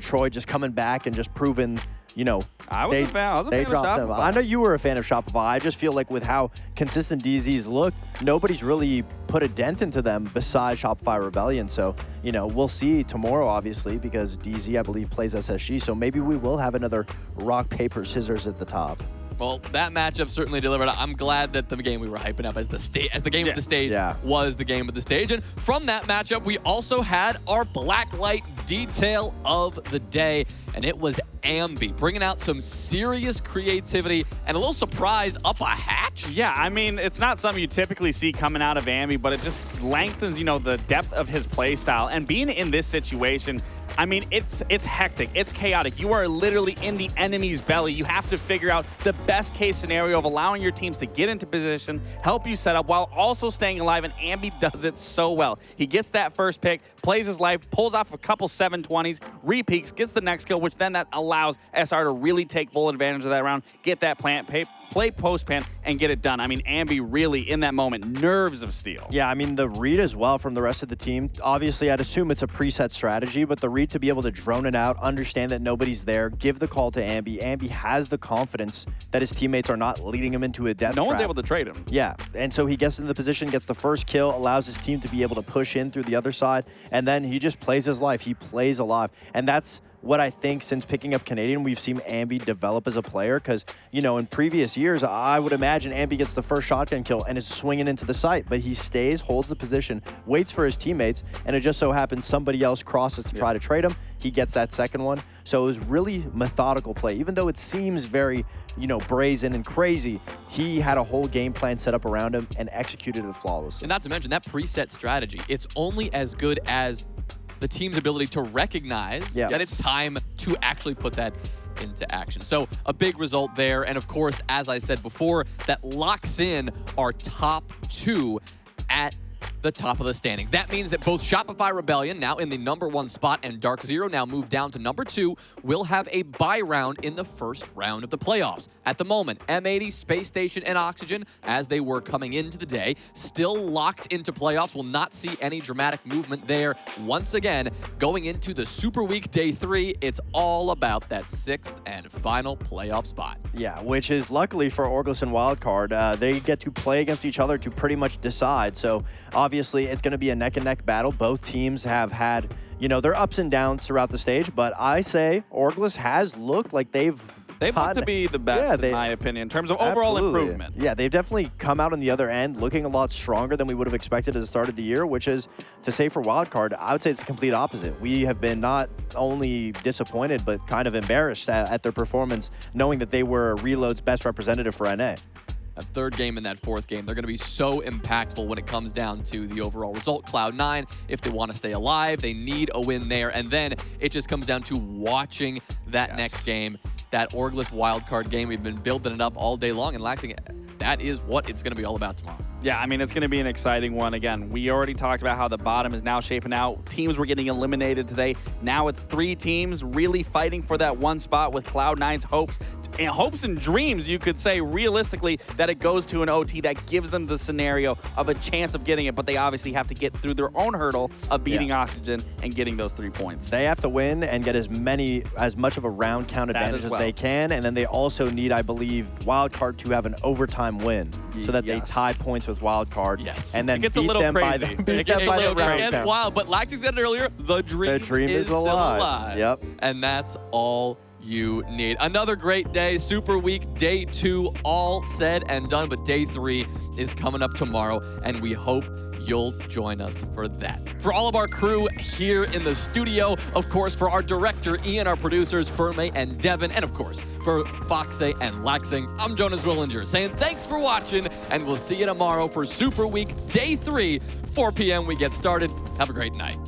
Troy just coming back and just proving you know, I was a fan of Shopify. I know you were a fan of Shopify. I just feel like with how consistent DZs look, nobody's really put a dent into them besides Shopify Rebellion. So, you know, we'll see tomorrow, obviously, because DZ, I believe, plays SSG. So maybe we will have another rock, paper, scissors at the top. Well, that matchup certainly delivered. I'm glad that the game we were hyping up as the game of the stage was the game of the stage. And from that matchup, we also had our Blacklight detail of the day, and it was Ambi, bringing out some serious creativity and a little surprise up a hatch. Yeah, I mean, it's not something you typically see coming out of Ambi, but it just lengthens, you know, the depth of his play style. And being in this situation, I mean, it's hectic, it's chaotic. You are literally in the enemy's belly. You have to figure out the best case scenario of allowing your teams to get into position, help you set up while also staying alive, and Ambi does it so well. He gets that first pick, plays his life, pulls off a couple 720s, repeaks, gets the next kill, which then that allows SR to really take full advantage of that round, get that plant, play post-plant, and get it done. I mean, Ambi really, in that moment, nerves of steel. Yeah, I mean, the read as well from the rest of the team. Obviously, I'd assume it's a preset strategy, but the read to be able to drone it out, understand that nobody's there, give the call to Ambi. Ambi has the confidence that his teammates are not leading him into a death trap. No one's able to trade him. Yeah, and so he gets into the position, gets the first kill, allows his team to be able to push in through the other side, and then he just plays his life. He plays alive, and that's what I think since picking up Canadian, we've seen Ambi develop as a player because, you know, in previous years, I would imagine Ambi gets the first shotgun kill and is swinging into the site, but he stays, holds the position, waits for his teammates, and it just so happens somebody else crosses to try to trade him. He gets that second one. So it was really methodical play. Even though it seems very, you know, brazen and crazy, he had a whole game plan set up around him and executed it flawlessly. And not to mention that preset strategy, it's only as good as the team's ability to recognize that it's time to actually put that into action. So a big result there. And of course, as I said before, that locks in our top two at the top of the standings. That means that both Shopify Rebellion, now in the #1 spot, and Dark Zero, now moved down to #2, will have a bye round in the first round of the playoffs. At the moment, M80, Space Station, and Oxygen, as they were coming into the day, still locked into playoffs. Will not see any dramatic movement there. Once again, going into the Super Week Day 3, it's all about that 6th and final playoff spot. Yeah, which is luckily for Orgless and Wildcard, they get to play against each other to pretty much decide. So obviously, it's going to be a neck-and-neck battle. Both teams have had, you know, their ups and downs throughout the stage, but I say Orgless has looked like they've looked to be the best, in my opinion, in terms of overall improvement. Yeah, they've definitely come out on the other end looking a lot stronger than we would have expected at the start of the year, which is, to say for Wildcard, I would say it's the complete opposite. We have been not only disappointed, but kind of embarrassed at their performance, knowing that they were Reload's best representative for NA. A third game and that fourth game, they're going to be so impactful when it comes down to the overall result. Cloud9, if they want to stay alive, they need a win there. And then it just comes down to watching that next game, that Orgless wildcard game. We've been building it up all day long, and Laxing, that is what it's going to be all about tomorrow. Yeah, I mean, it's going to be an exciting one. Again, we already talked about how the bottom is now shaping out. Teams were getting eliminated today. Now it's 3 teams really fighting for that one spot with Cloud9's hopes and dreams, you could say, realistically, that it goes to an OT that gives them the scenario of a chance of getting it, but they obviously have to get through their own hurdle of beating Oxygen and getting those 3 points. They have to win and get as much of a round count advantage as they can, and then they also need, I believe, Wildcard to have an overtime win so that they tie points with Wildcard. Yes. And then it gets a little crazy. It gets wild, but Laxing said it earlier, the dream is still alive. Yep. And that's all you need. Another great day, Super Week Day 2, all said and done, but Day 3 is coming up tomorrow, and we hope you'll join us for that. For all of our crew here in the studio, of course, for our director, Ian, our producers, Ferme and Devin, and of course, for Foxe and Laxing, I'm Jonas Willinger saying thanks for watching, and we'll see you tomorrow for Super Week Day 3, 4 p.m. we get started. Have a great night.